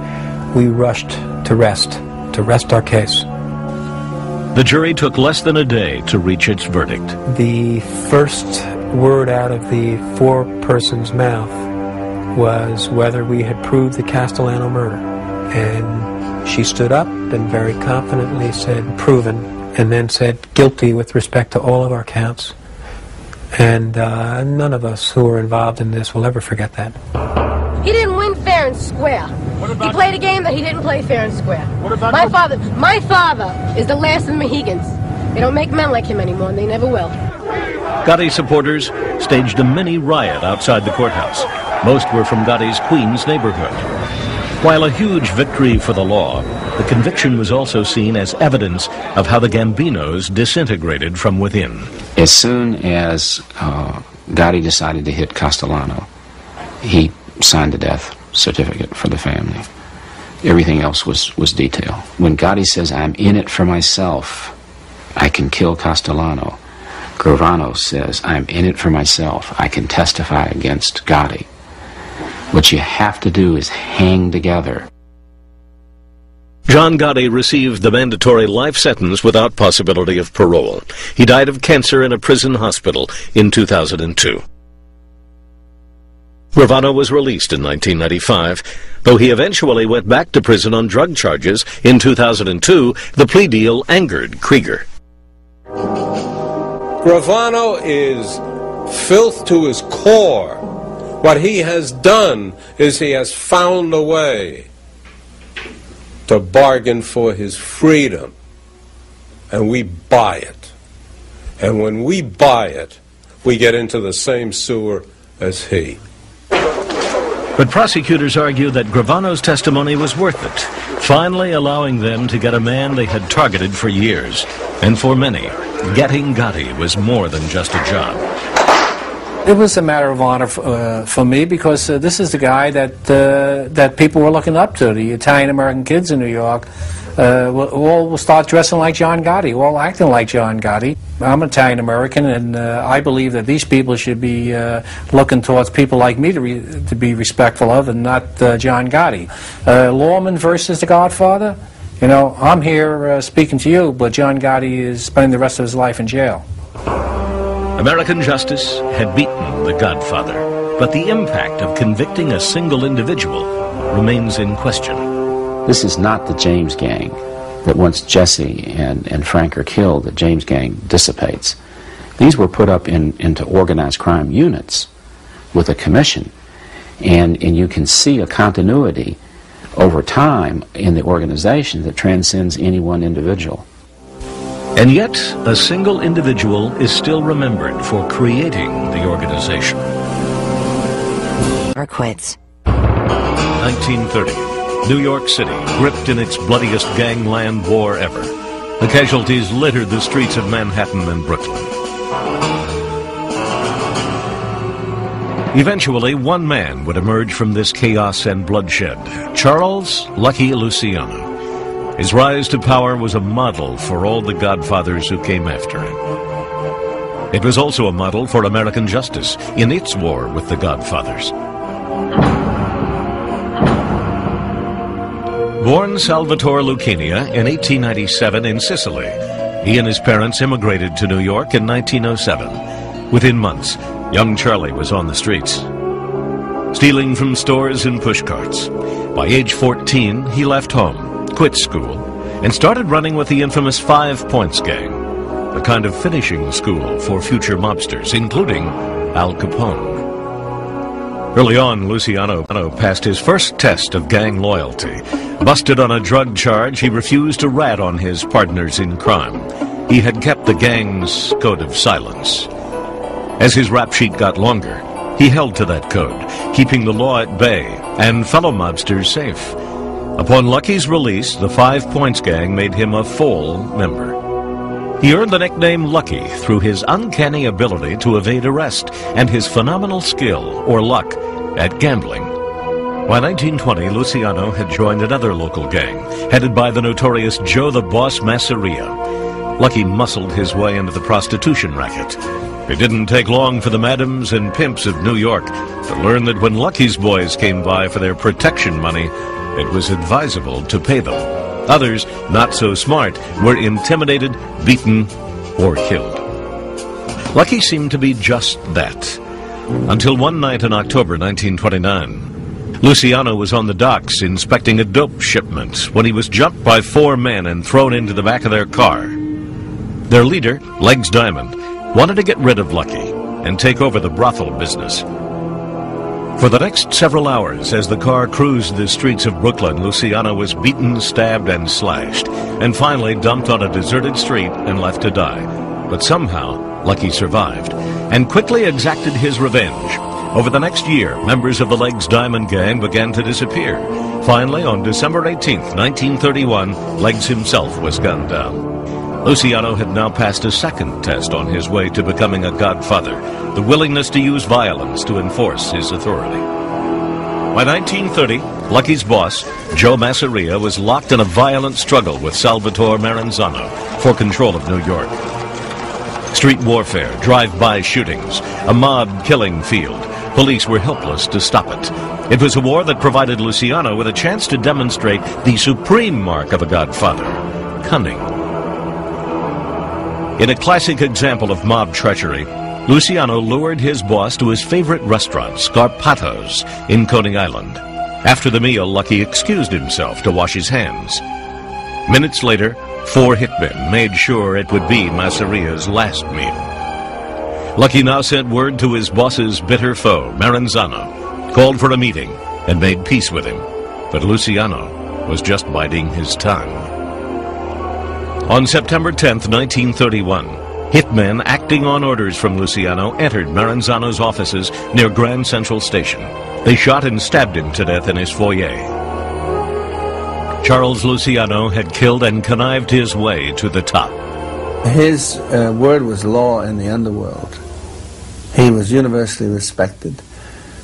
we rushed to rest our case. The jury took less than a day to reach its verdict. The first word out of the foreperson's mouth was whether we had proved the Castellano murder. And she stood up and very confidently said, proven, and then said guilty with respect to all of our counts. And none of us who were involved in this will ever forget that. He didn't win fair and square. He played a game that he didn't play fair and square. My father is the last of the Mohegans. They don't make men like him anymore, and they never will. Gotti supporters staged a mini riot outside the courthouse. Most were from Gotti's Queens neighborhood. While a huge victory for the law, the conviction was also seen as evidence of how the Gambinos disintegrated from within. As soon as Gotti decided to hit Castellano, he signed the death certificate for the family. Everything else was detail. When Gotti says, "I'm in it for myself, I can kill Castellano," Gravano says, "I'm in it for myself, I can testify against Gotti." What you have to do is hang together. John Gotti received the mandatory life sentence without possibility of parole. He died of cancer in a prison hospital in 2002. Gravano was released in 1995, though he eventually went back to prison on drug charges. In 2002, the plea deal angered Krieger. Gravano is filth to his core. What he has done is he has found a way to bargain for his freedom, and we buy it. And when we buy it, we get into the same sewer as he. But prosecutors argue that Gravano's testimony was worth it, finally allowing them to get a man they had targeted for years. And for many, getting Gotti was more than just a job. It was a matter of honor for me, because this is the guy that people were looking up to. The Italian-American kids in New York will start dressing like John Gotti, all acting like John Gotti. I'm Italian-American, and I believe that these people should be looking towards people like me to be respectful of, and not John Gotti. Lawman versus The Godfather. You know, I'm here speaking to you, but John Gotti is spending the rest of his life in jail. American justice had beaten The Godfather, but the impact of convicting a single individual remains in question. This is not the James gang, that once Jesse and Frank are killed, the James gang dissipates. These were put up into organized crime units with a commission, and you can see a continuity over time in the organization that transcends any one individual. And yet, a single individual is still remembered for creating the organization. Or quits. 1930. New York City, gripped in its bloodiest gangland war ever. The casualties littered the streets of Manhattan and Brooklyn. Eventually, one man would emerge from this chaos and bloodshed, Charles Lucky Luciano. His rise to power was a model for all the godfathers who came after him. It was also a model for American justice in its war with the godfathers. Born Salvatore Lucchini in 1897 in Sicily, he and his parents immigrated to New York in 1907. Within months, young Charlie was on the streets, stealing from stores and pushcarts. By age 14, he left home, quit school, and started running with the infamous 5 Points Gang, the kind of finishing school for future mobsters, including Al Capone. Early on, Luciano passed his first test of gang loyalty. Busted on a drug charge, he refused to rat on his partners in crime. He had kept the gang's code of silence. As his rap sheet got longer, he held to that code, keeping the law at bay and fellow mobsters safe. Upon Lucky's release, the 5 Points Gang made him a full member. He earned the nickname Lucky through his uncanny ability to evade arrest and his phenomenal skill, or luck, at gambling. By 1920, Luciano had joined another local gang, headed by the notorious Joe the Boss Masseria. Lucky muscled his way into the prostitution racket. It didn't take long for the madams and pimps of New York to learn that when Lucky's boys came by for their protection money, it was advisable to pay them. Others, not so smart, were intimidated, beaten, or killed. Lucky seemed to be just that. Until one night in October 1929, Luciano was on the docks inspecting a dope shipment when he was jumped by 4 men and thrown into the back of their car. Their leader, Legs Diamond, wanted to get rid of Lucky and take over the brothel business. For the next several hours, as the car cruised the streets of Brooklyn, Luciano was beaten, stabbed, and slashed, and finally dumped on a deserted street and left to die. But somehow, Lucky survived, and quickly exacted his revenge. Over the next year, members of the Legs Diamond gang began to disappear. Finally, on December 18th, 1931, Legs himself was gunned down. Luciano had now passed a second test on his way to becoming a godfather, the willingness to use violence to enforce his authority. By 1930, Lucky's boss, Joe Masseria, was locked in a violent struggle with Salvatore Maranzano for control of New York. Street warfare, drive-by shootings, a mob killing field. Police were helpless to stop it. It was a war that provided Luciano with a chance to demonstrate the supreme mark of a godfather, cunning. In a classic example of mob treachery, Luciano lured his boss to his favorite restaurant, Scarpato's, in Coney Island. After the meal, Lucky excused himself to wash his hands. Minutes later, 4 hitmen made sure it would be Masseria's last meal. Lucky now sent word to his boss's bitter foe, Maranzano, called for a meeting, and made peace with him. But Luciano was just biding his tongue. On September 10th, 1931, hitmen acting on orders from Luciano entered Maranzano's offices near Grand Central Station. They shot and stabbed him to death in his foyer. Charles Luciano had killed and connived his way to the top. His word was law in the underworld. He was universally respected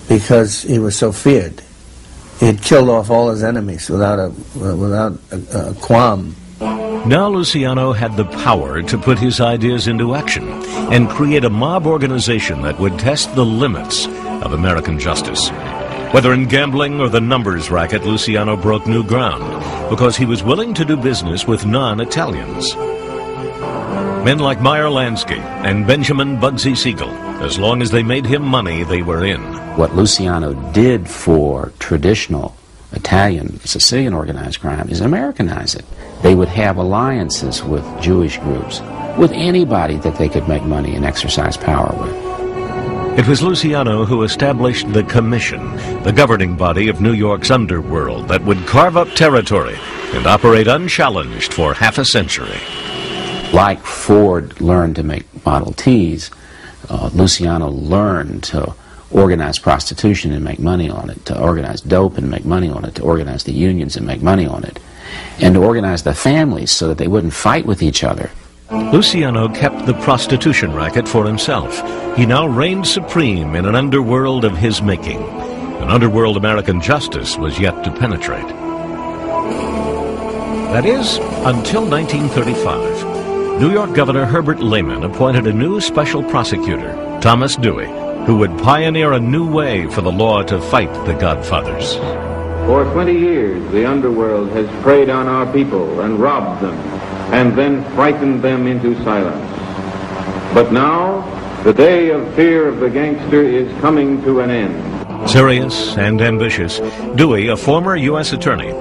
because he was so feared. He had killed off all his enemies without a qualm. Now Luciano had the power to put his ideas into action and create a mob organization that would test the limits of American justice. Whether in gambling or the numbers racket, Luciano broke new ground because he was willing to do business with non-Italians. Men like Meyer Lansky and Benjamin Bugsy Siegel, as long as they made him money, they were in. What Luciano did for traditional Italian, Sicilian organized crime is Americanize it. They would have alliances with Jewish groups, with anybody that they could make money and exercise power with. It was Luciano who established the Commission, the governing body of New York's underworld that would carve up territory and operate unchallenged for half a century. Like Ford learned to make Model Ts, Luciano learned to organize prostitution and make money on it, to organize dope and make money on it, to organize the unions and make money on it, and to organize the families so that they wouldn't fight with each other. Luciano kept the prostitution racket for himself. He now reigned supreme in an underworld of his making, an underworld American justice was yet to penetrate. That is, until 1935. New York Governor Herbert Lehman appointed a new special prosecutor, Thomas Dewey, who would pioneer a new way for the law to fight the Godfathers. For 20 years, the underworld has preyed on our people and robbed them, and then frightened them into silence. But now, the day of fear of the gangster is coming to an end. Serious and ambitious, Dewey, a former U.S. attorney,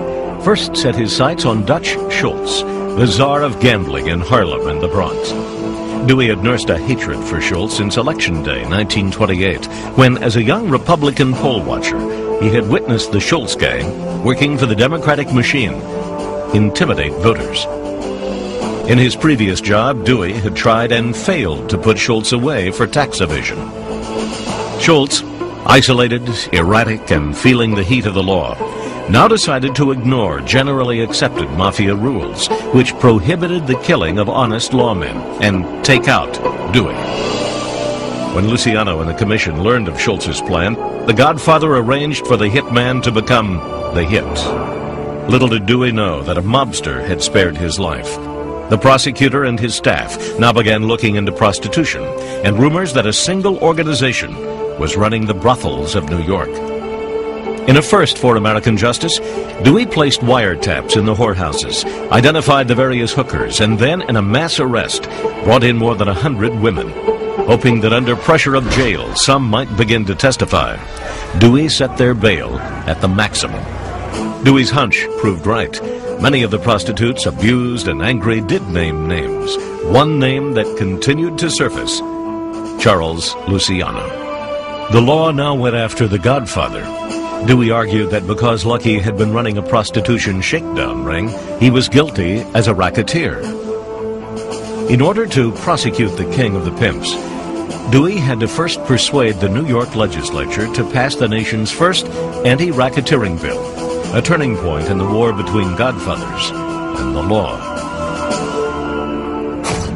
first set his sights on Dutch Schultz, the czar of gambling in Harlem and the Bronx. Dewey had nursed a hatred for Schultz since Election Day, 1928, when, as a young Republican poll watcher, he had witnessed the Schultz gang, working for the Democratic machine, intimidate voters. In his previous job, Dewey had tried and failed to put Schultz away for tax evasion. Schultz, isolated, erratic, and feeling the heat of the law, now decided to ignore generally accepted Mafia rules, which prohibited the killing of honest lawmen, and take out Dewey. When Luciano and the Commission learned of Schultz's plan, the Godfather arranged for the hitman to become the hit. Little did Dewey know that a mobster had spared his life. The prosecutor and his staff now began looking into prostitution and rumors that a single organization was running the brothels of New York. In a first for American justice, Dewey placed wiretaps in the whorehouses, identified the various hookers, and then, in a mass arrest, brought in more than 100 women. Hoping that under pressure of jail, some might begin to testify, Dewey set their bail at the maximum. Dewey's hunch proved right. Many of the prostitutes, abused and angry, did name names. One name that continued to surface: Charles Luciano. The law now went after the Godfather. Dewey argued that because Lucky had been running a prostitution shakedown ring, he was guilty as a racketeer. In order to prosecute the king of the pimps, Dewey had to first persuade the New York legislature to pass the nation's first anti-racketeering bill, a turning point in the war between godfathers and the law.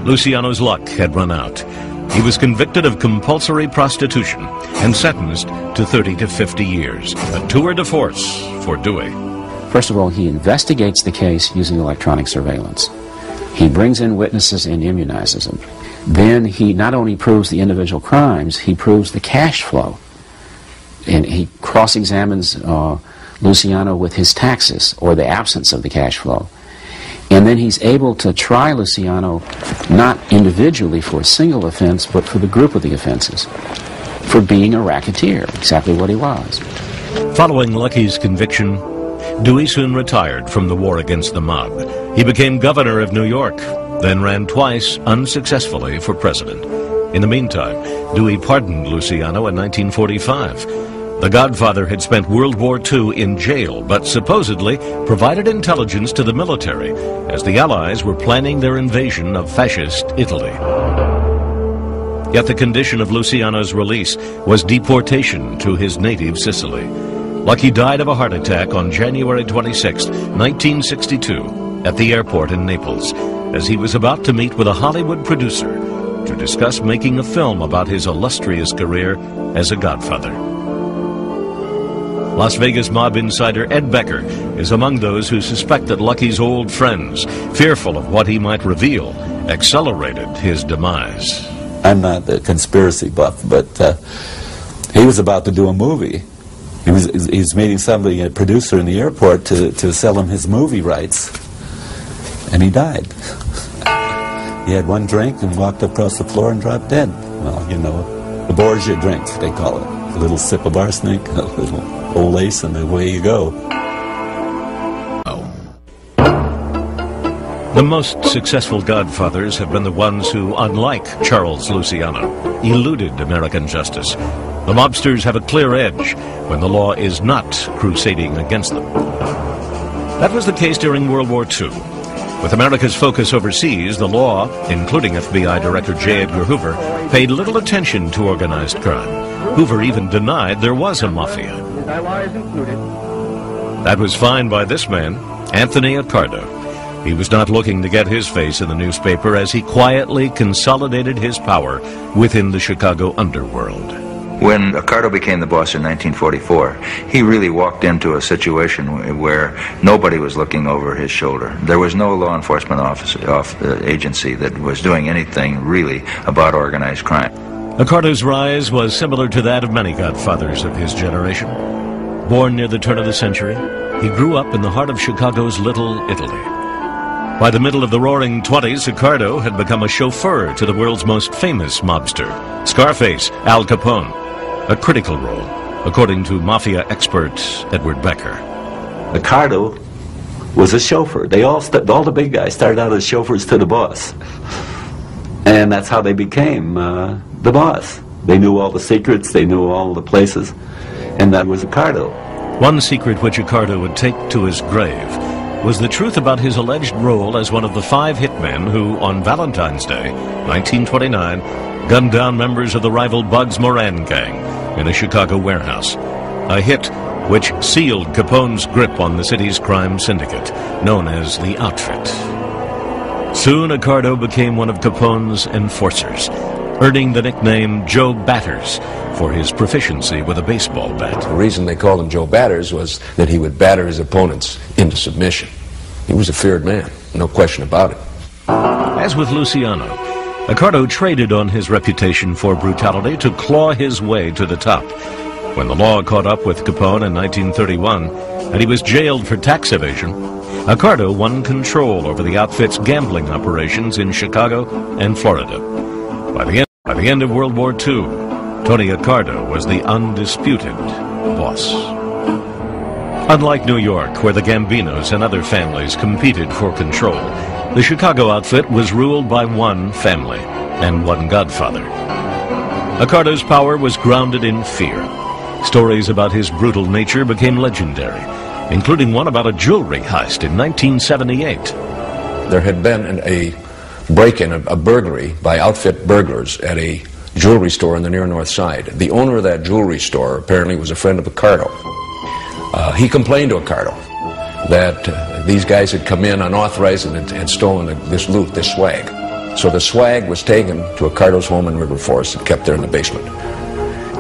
Luciano's luck had run out. He was convicted of compulsory prostitution and sentenced to 30 to 50 years, a tour de force for Dewey. First of all, he investigates the case using electronic surveillance. He brings in witnesses and immunizes them. Then he not only proves the individual crimes, he proves the cash flow. And he cross-examines Luciano with his taxes, or the absence of the cash flow. And then he's able to try Luciano not individually for a single offense, but for the group of the offenses, for being a racketeer, exactly what he was. Following Lucky's conviction, Dewey soon retired from the war against the mob. He became governor of New York, then ran twice unsuccessfully for president. In the meantime, Dewey pardoned Luciano in 1945. The Godfather had spent World War II in jail, but supposedly provided intelligence to the military as the Allies were planning their invasion of fascist Italy. Yet the condition of Luciano's release was deportation to his native Sicily. Lucky died of a heart attack on January 26, 1962, at the airport in Naples, as he was about to meet with a Hollywood producer to discuss making a film about his illustrious career as a godfather. Las Vegas mob insider Ed Becker is among those who suspect that Lucky's old friends, fearful of what he might reveal, accelerated his demise. I'm not a conspiracy buff, but he was about to do a movie. He was meeting somebody, a producer in the airport, to sell him his movie rights, and he died. He had one drink and walked across the floor and dropped dead. Well, you know, the Borgia drink, they call it. A little sip of arsenic, a little old lace, and away you go. The most successful godfathers have been the ones who, unlike Charles Luciano, eluded American justice. The mobsters have a clear edge when the law is not crusading against them. That was the case during World War II. With America's focus overseas, the law, including FBI Director J. Edgar Hoover, paid little attention to organized crime. Hoover even denied there was a mafia. That was fine by this man, Anthony Accardo. He was not looking to get his face in the newspaper as he quietly consolidated his power within the Chicago underworld. When Accardo became the boss in 1944, he really walked into a situation where nobody was looking over his shoulder. There was no law enforcement agency that was doing anything really about organized crime. Accardo's rise was similar to that of many godfathers of his generation. Born near the turn of the century, he grew up in the heart of Chicago's Little Italy. By the middle of the Roaring '20s, Accardo had become a chauffeur to the world's most famous mobster, Scarface Al Capone, a critical role, according to Mafia expert Edward Becker. Accardo was a chauffeur. All the big guys started out as chauffeurs to the boss. And that's how they became the boss. They knew all the secrets, they knew all the places, and that was Accardo. One secret which Accardo would take to his grave was the truth about his alleged role as one of the 5 hitmen who, on Valentine's Day, 1929, gunned down members of the rival Bugs Moran gang in a Chicago warehouse. A hit which sealed Capone's grip on the city's crime syndicate, known as the Outfit. Soon Accardo became one of Capone's enforcers, earning the nickname Joe Batters for his proficiency with a baseball bat. The reason they called him Joe Batters was that he would batter his opponents into submission. He was a feared man, no question about it. As with Luciano, Accardo traded on his reputation for brutality to claw his way to the top. When the law caught up with Capone in 1931, and he was jailed for tax evasion, Accardo won control over the outfit's gambling operations in Chicago and Florida. By the end of World War II, Tony Accardo was the undisputed boss. Unlike New York, where the Gambinos and other families competed for control, the Chicago outfit was ruled by one family and one godfather. Accardo's power was grounded in fear. Stories about his brutal nature became legendary, including one about a jewelry heist in 1978. There had been a break-in, a burglary by outfit burglars at a jewelry store in the near North Side. The owner of that jewelry store apparently was a friend of Accardo. He complained to Accardo that these guys had come in unauthorized and had stolen this loot, this swag. So the swag was taken to Accardo's home in River Forest and kept there in the basement,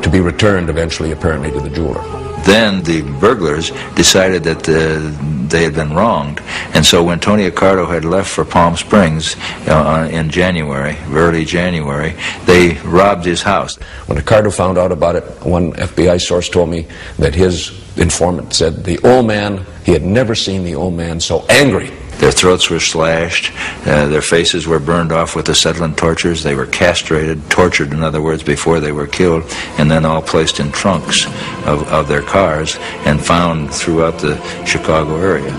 to be returned eventually, apparently, to the jeweler. Then the burglars decided that they had been wronged, and so when Tony Accardo had left for Palm Springs in January, early January, they robbed his house. When Accardo found out about it, one FBI source told me that his informant said the old man, he had never seen the old man so angry. Their throats were slashed, their faces were burned off with acetylene torches, they were castrated, tortured in other words, before they were killed, and then all placed in trunks of their cars and found throughout the Chicago area.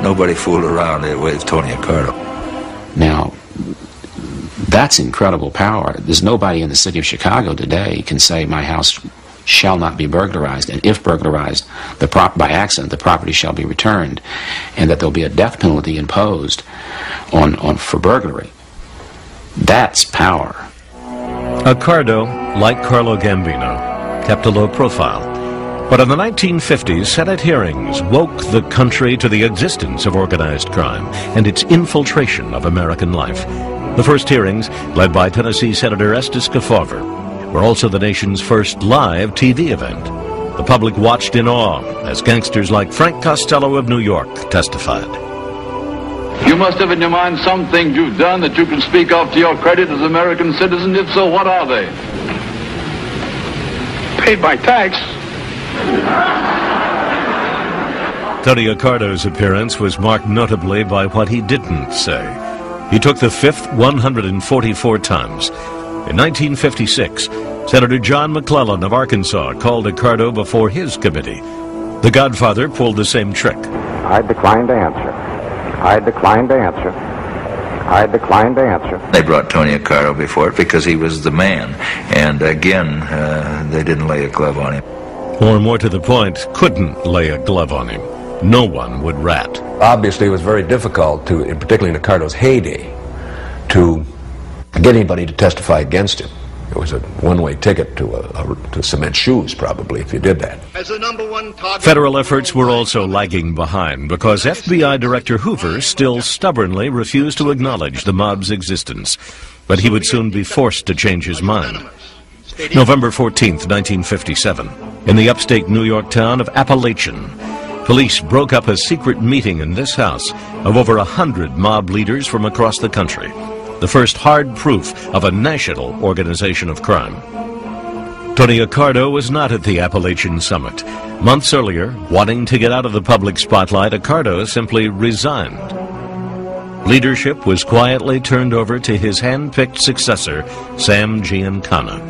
Nobody fooled around with Tony Accardo. Now, that's incredible power. There's nobody in the city of Chicago today can say my house shall not be burglarized, and if burglarized by accident, the property shall be returned, and that there'll be a death penalty imposed for burglary. That's power. Accardo, like Carlo Gambino, kept a low profile. But in the 1950s, Senate hearings woke the country to the existence of organized crime and its infiltration of American life. The first hearings, led by Tennessee Senator Estes Kefauver, were also the nation's first live TV event. The public watched in awe as gangsters like Frank Costello of New York testified. You must have in your mind some things you've done that you can speak of to your credit as American citizens. If so, what are they? Paid by tax. Tony Accardo's appearance was marked notably by what he didn't say. He took the fifth 144 times. In 1956, Senator John McClellan of Arkansas called Accardo before his committee. The Godfather pulled the same trick. I decline to answer. I decline to answer. I decline to answer. They brought Tony Accardo before it because he was the man. And again, they didn't lay a glove on him. Or more to the point, couldn't lay a glove on him. No one would rat. Obviously, it was very difficult to, particularly in Accardo's heyday, to get anybody to testify against him. It was a one-way ticket to cement shoes, probably, if you did that. As the #1 target. Federal efforts were also lagging behind because FBI Director Hoover still stubbornly refused to acknowledge the mob's existence. But he would soon be forced to change his mind. November 14th, 1957, in the upstate New York town of Appalachian, police broke up a secret meeting in this house of over 100 mob leaders from across the country. The first hard proof of a national organization of crime. Tony Accardo was not at the Appalachian Summit. Months earlier, wanting to get out of the public spotlight, Accardo simply resigned. Leadership was quietly turned over to his hand-picked successor, Sam Giancana.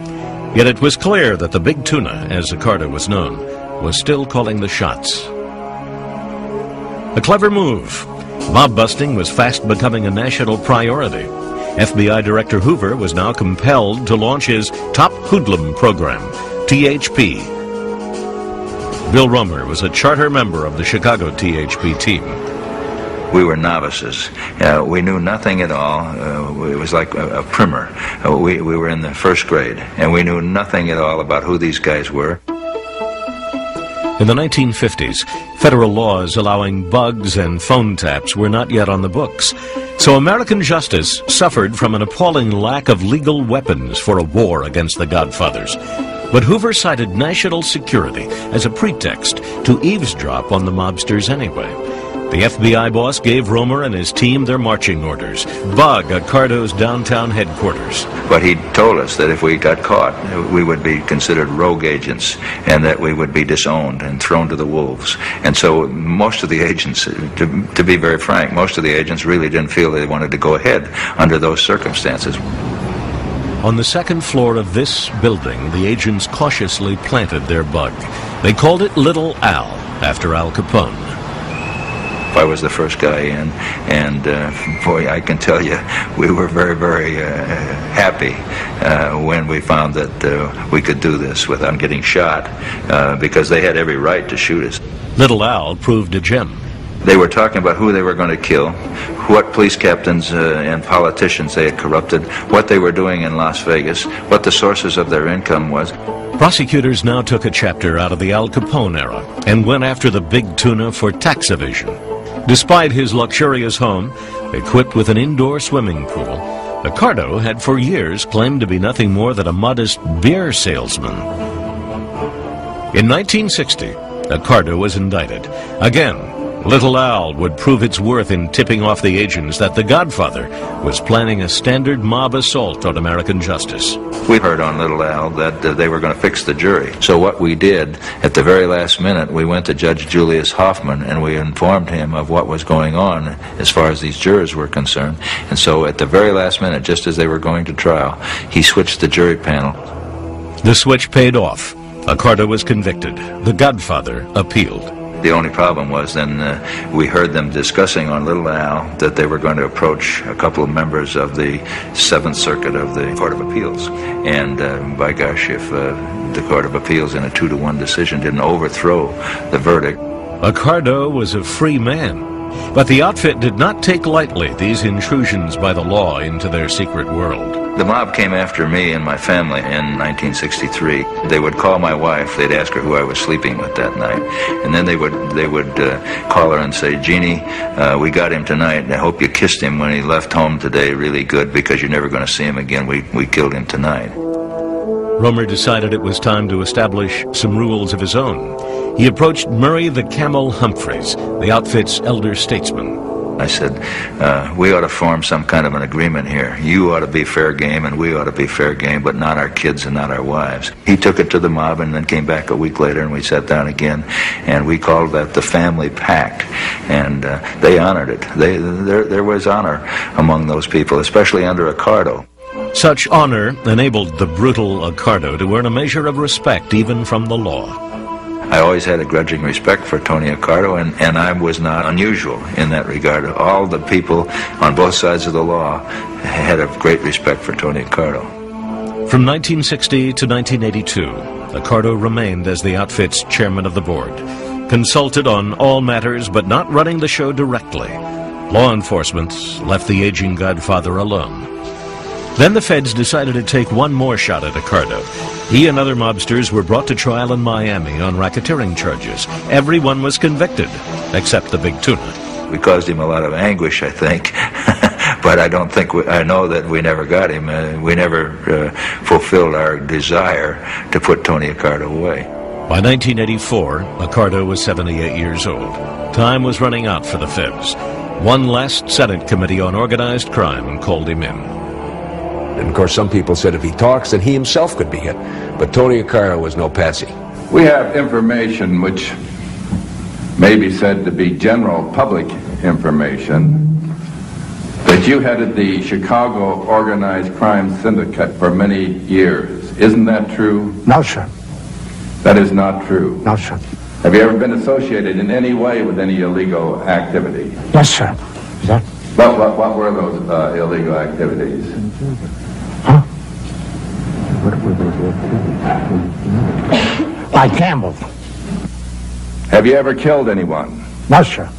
Yet it was clear that the Big Tuna, as Accardo was known, was still calling the shots. A clever move. Mob busting was fast becoming a national priority. FBI Director Hoover was now compelled to launch his Top Hoodlum program, THP. Bill Romer was a charter member of the Chicago THP team. We were novices. We knew nothing at all. It was like a primer. We were in the first grade, and we knew nothing at all about who these guys were. In the 1950s, federal laws allowing bugs and phone taps were not yet on the books. So American justice suffered from an appalling lack of legal weapons for a war against the Godfathers. But Hoover cited national security as a pretext to eavesdrop on the mobsters anyway. The FBI boss gave Romer and his team their marching orders. Bug Accardo's downtown headquarters. But he told us that if we got caught, we would be considered rogue agents and that we would be disowned and thrown to the wolves. And so most of the agents, to be very frank, most of the agents really didn't feel they wanted to go ahead under those circumstances. On the second floor of this building, the agents cautiously planted their bug. They called it Little Al. after Al Capone. I was the first guy in, and boy, I can tell you, we were very, very happy when we found that we could do this without getting shot, because they had every right to shoot us. Little Al proved a gem. They were talking about who they were going to kill, what police captains and politicians they had corrupted, what they were doing in Las Vegas, what the sources of their income was. Prosecutors now took a chapter out of the Al Capone era and went after the big tuna for tax evasion. Despite his luxurious home, equipped with an indoor swimming pool, Accardo had for years claimed to be nothing more than a modest beer salesman. In 1960, Accardo was indicted. Again, Little Al would prove its worth in tipping off the agents that the Godfather was planning a standard mob assault on American justice. We heard on Little Al that they were going to fix the jury. So what we did, at the very last minute, we went to Judge Julius Hoffman and we informed him of what was going on as far as these jurors were concerned. And so at the very last minute, just as they were going to trial, he switched the jury panel. The switch paid off. Accardo was convicted. The Godfather appealed. The only problem was then we heard them discussing on Little Al that they were going to approach a couple of members of the 7th Circuit of the Court of Appeals. And by gosh, if the Court of Appeals in a 2-to-1 decision didn't overthrow the verdict. Accardo was a free man, but the outfit did not take lightly these intrusions by the law into their secret world. The mob came after me and my family in 1963. They would call my wife. They'd ask her who I was sleeping with that night. And then they would call her and say, Jeannie, we got him tonight, and I hope you kissed him when he left home today really good, because you're never going to see him again. We killed him tonight. Romer decided it was time to establish some rules of his own. He approached Murray the Camel Humphreys, the outfit's elder statesman. I said, we ought to form some kind of an agreement here. You ought to be fair game and we ought to be fair game, but not our kids and not our wives. He took it to the mob and then came back a week later and we sat down again and we called that the family pact. And they honored it. There was honor among those people, especially under Accardo. Such honor enabled the brutal Accardo to earn a measure of respect even from the law. I always had a grudging respect for Tony Accardo, and I was not unusual in that regard. All the people on both sides of the law had a great respect for Tony Accardo. From 1960 to 1982, Accardo remained as the outfit's chairman of the board, consulted on all matters but not running the show directly. Law enforcement left the aging Godfather alone. Then the feds decided to take one more shot at Accardo. He and other mobsters were brought to trial in Miami on racketeering charges. Everyone was convicted, except the big tuna. We caused him a lot of anguish, I think, but I know that we never got him. We never fulfilled our desire to put Tony Accardo away. By 1984, Accardo was 78 years old. Time was running out for the feds. One last Senate Committee on Organized Crime called him in. And of course, some people said if he talks, then he himself could be hit. But Tony Accardo was no patsy. We have information which may be said to be general public information that you headed the Chicago Organized Crime Syndicate for many years. Isn't that true? No, sir. That is not true? No, sir. Have you ever been associated in any way with any illegal activity? Yes, sir. Sir? What were those illegal activities? Huh? What were those activities? I gambled. Have you ever killed anyone? No, sir.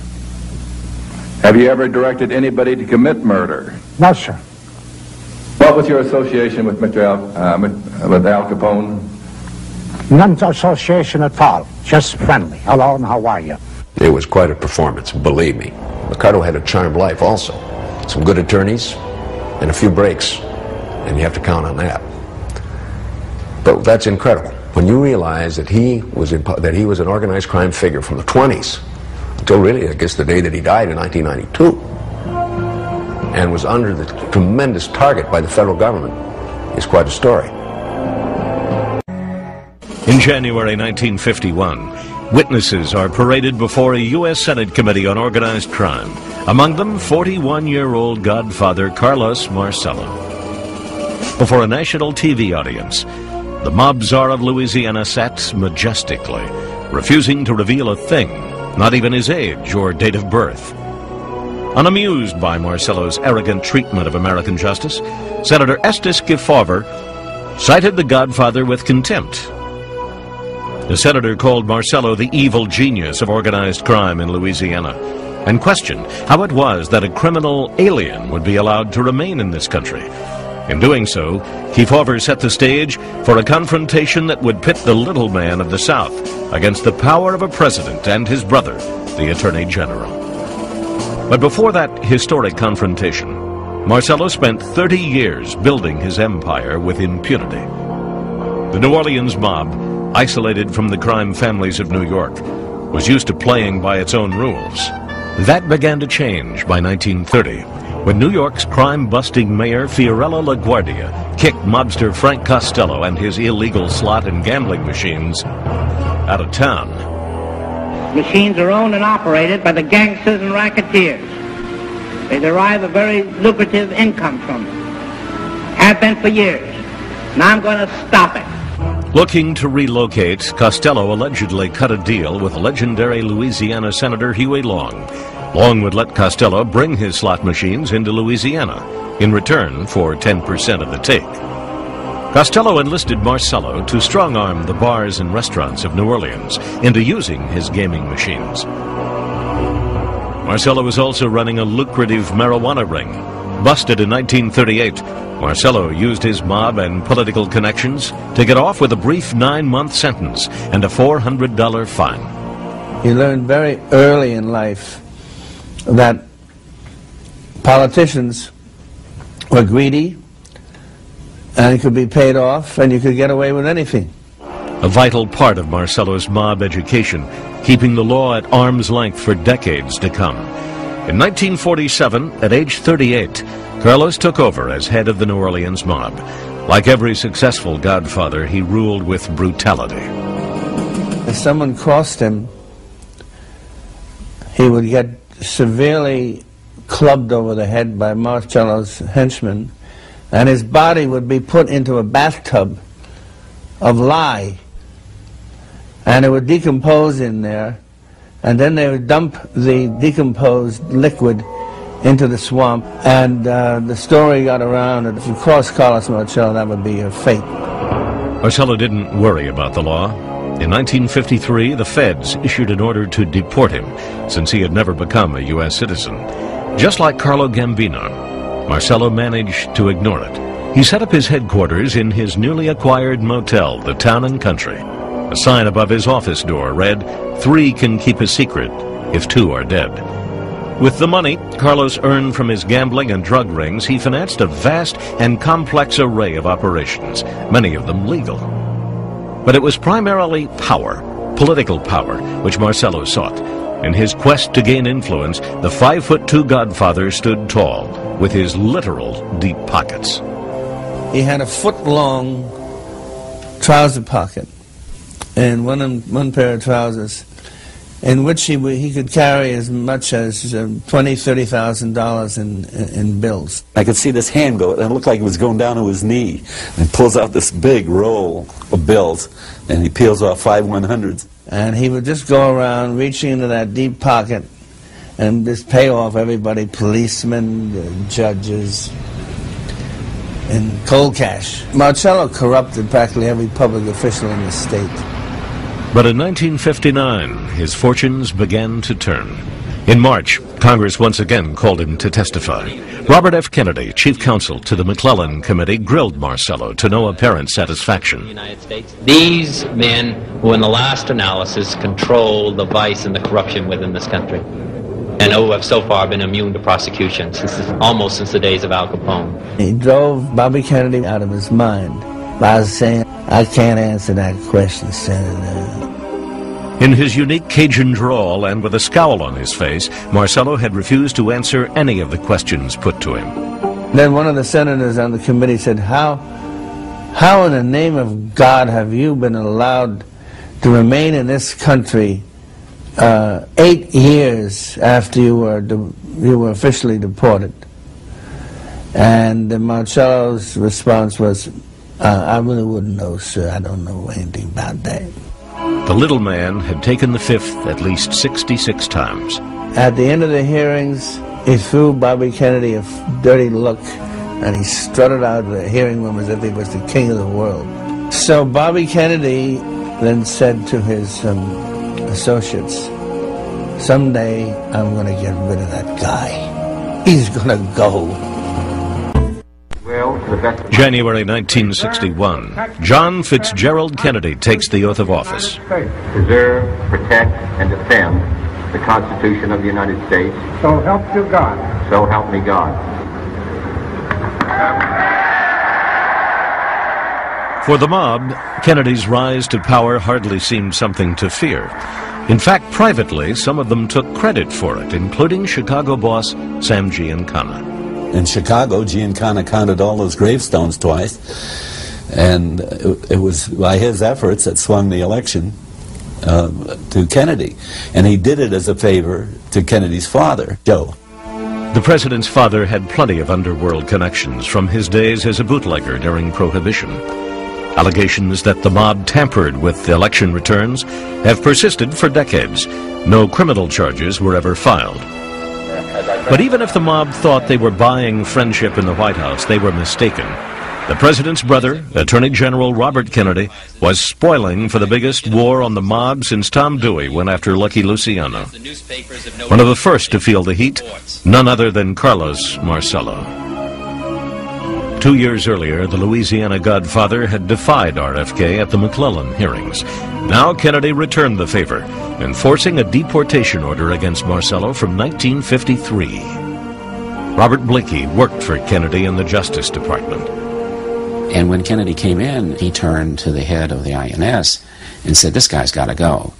Have you ever directed anybody to commit murder? No, sir. What was your association with with Al Capone? None association at all. Just friendly. Hello, and how are you? It was quite a performance, believe me. Accardo had a charmed life also. Some good attorneys and a few breaks, and you have to count on that. But that's incredible. When you realize that he was an organized crime figure from the 20s until really, I guess, the day that he died in 1992, and was under the tremendous target by the federal government, is quite a story. In January 1951, witnesses are paraded before a U.S. Senate Committee on Organized Crime. Among them, 41-year-old Godfather Carlos Marcello. Before a national TV audience, the mob czar of Louisiana sat majestically, refusing to reveal a thing, not even his age or date of birth. Unamused by Marcello's arrogant treatment of American justice, Senator Estes Kefauver cited the Godfather with contempt. The senator called Marcello the evil genius of organized crime in Louisiana and questioned how it was that a criminal alien would be allowed to remain in this country. In doing so, Kefauver set the stage for a confrontation that would pit the little man of the South against the power of a president and his brother, the Attorney General. But before that historic confrontation, Marcello spent 30 years building his empire with impunity. The New Orleans mob, isolated from the crime families of New York, was used to playing by its own rules. That began to change by 1930, when New York's crime-busting mayor Fiorello LaGuardia kicked mobster Frank Costello and his illegal slot and gambling machines out of town. Machines are owned and operated by the gangsters and racketeers. They derive a very lucrative income from them. Have been for years. Now I'm going to stop it. Looking to relocate, Costello allegedly cut a deal with legendary Louisiana Senator Huey Long. Long would let Costello bring his slot machines into Louisiana in return for 10% of the take. Costello enlisted Marcello to strong-arm the bars and restaurants of New Orleans into using his gaming machines. Marcello was also running a lucrative marijuana ring. Busted in 1938, Marcello used his mob and political connections to get off with a brief 9-month sentence and a $400 fine. He learned very early in life that politicians were greedy and could be paid off and you could get away with anything. A vital part of Marcello's mob education, keeping the law at arm's length for decades to come. In 1947, at age 38, Carlos took over as head of the New Orleans mob. Like every successful godfather, he ruled with brutality. If someone crossed him, he would get severely clubbed over the head by Marcello's henchmen, and his body would be put into a bathtub of lye, and it would decompose in there, and then they would dump the decomposed liquid into the swamp, and the story got around that if you crossed Carlos Marcello, that would be your fate. Marcello didn't worry about the law. In 1953, the feds issued an order to deport him, since he had never become a U.S. citizen. Just like Carlo Gambino, Marcello managed to ignore it. He set up his headquarters in his newly acquired motel, the Town and Country. A sign above his office door read, "3 can keep a secret if 2 are dead." With the money Carlos earned from his gambling and drug rings, he financed a vast and complex array of operations, many of them legal. But it was primarily power, political power, which Marcello sought. In his quest to gain influence, the 5'2" godfather stood tall, with his literal deep pockets. He had a foot-long trouser pocket and one pair of trousers, in which he could carry as much as $20,000, $30,000 in bills. I could see this hand go, and it looked like it was going down to his knee, and he pulls out this big roll of bills, and he peels off 5 100s. And he would just go around reaching into that deep pocket and just pay off everybody, policemen, judges, in cold cash. Marcello corrupted practically every public official in the state. But in 1959, his fortunes began to turn. In March, Congress once again called him to testify. Robert F. Kennedy, chief counsel to the McClellan Committee, grilled Marcello to no apparent satisfaction. These men who in the last analysis control the vice and the corruption within this country, and who have so far been immune to prosecution almost since the days of Al Capone. He drove Bobby Kennedy out of his mind by saying, "I can't answer that question, Senator." In his unique Cajun drawl and with a scowl on his face, Marcello had refused to answer any of the questions put to him. Then one of the senators on the committee said, How in the name of God have you been allowed to remain in this country 8 years after you were officially deported? And Marcello's response was, "I really wouldn't know, sir. I don't know anything about that." The little man had taken the fifth at least 66 times. At the end of the hearings, he threw Bobby Kennedy a dirty look, and he strutted out of the hearing room as if he was the king of the world. So Bobby Kennedy then said to his associates, someday I'm going to get rid of that guy. He's going to go. January 1961, John Fitzgerald Kennedy takes the oath of office. Preserve, protect, and defend the Constitution of the United States. So help you God. So help me God. For the mob, Kennedy's rise to power hardly seemed something to fear. In fact, privately, some of them took credit for it, including Chicago boss Sam Giancana. In Chicago, Giancana counted all those gravestones twice, and it was by his efforts that swung the election to Kennedy. And he did it as a favor to Kennedy's father, Joe. The president's father had plenty of underworld connections from his days as a bootlegger during Prohibition. Allegations that the mob tampered with election returns have persisted for decades. No criminal charges were ever filed. But even if the mob thought they were buying friendship in the White House, they were mistaken. The president's brother, Attorney General Robert Kennedy, was spoiling for the biggest war on the mob since Tom Dewey went after Lucky Luciano. One of the first to feel the heat, none other than Carlos Marcello. 2 years earlier, the Louisiana Godfather had defied RFK at the McClellan hearings. Now Kennedy returned the favor, enforcing a deportation order against Marcello from 1953. Robert Blakey worked for Kennedy in the Justice Department. And when Kennedy came in, he turned to the head of the INS and said, "This guy's got to go.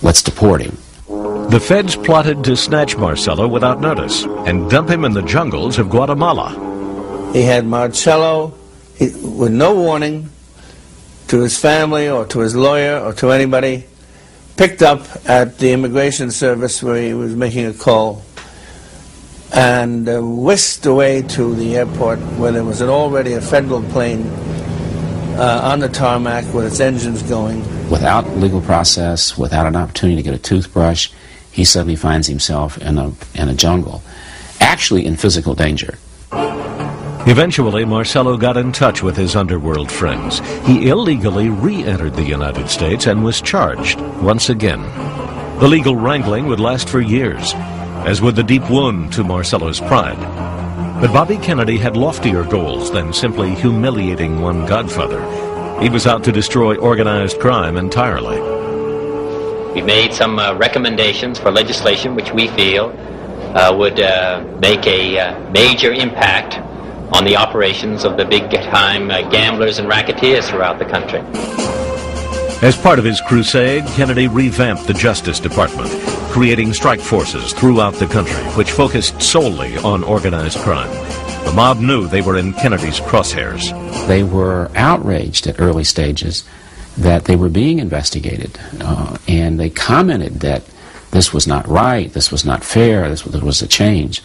Let's deport him." The feds plotted to snatch Marcello without notice and dump him in the jungles of Guatemala. He had Marcello, with no warning to his family or to his lawyer or to anybody, picked up at the immigration service where he was making a call and whisked away to the airport where there was already a federal plane on the tarmac with its engines going. Without legal process, without an opportunity to get a toothbrush, he suddenly finds himself in a jungle, actually in physical danger. Eventually, Marcello got in touch with his underworld friends. He illegally re-entered the United States and was charged once again. The legal wrangling would last for years, as would the deep wound to Marcello's pride. But Bobby Kennedy had loftier goals than simply humiliating one godfather. He was out to destroy organized crime entirely. We made some recommendations for legislation which we feel would make a major impact on the operations of the big-time gamblers and racketeers throughout the country. As part of his crusade, Kennedy revamped the Justice Department, creating strike forces throughout the country, which focused solely on organized crime. The mob knew they were in Kennedy's crosshairs. They were outraged at early stages that they were being investigated, and they commented that this was not right, this was not fair, there was a change.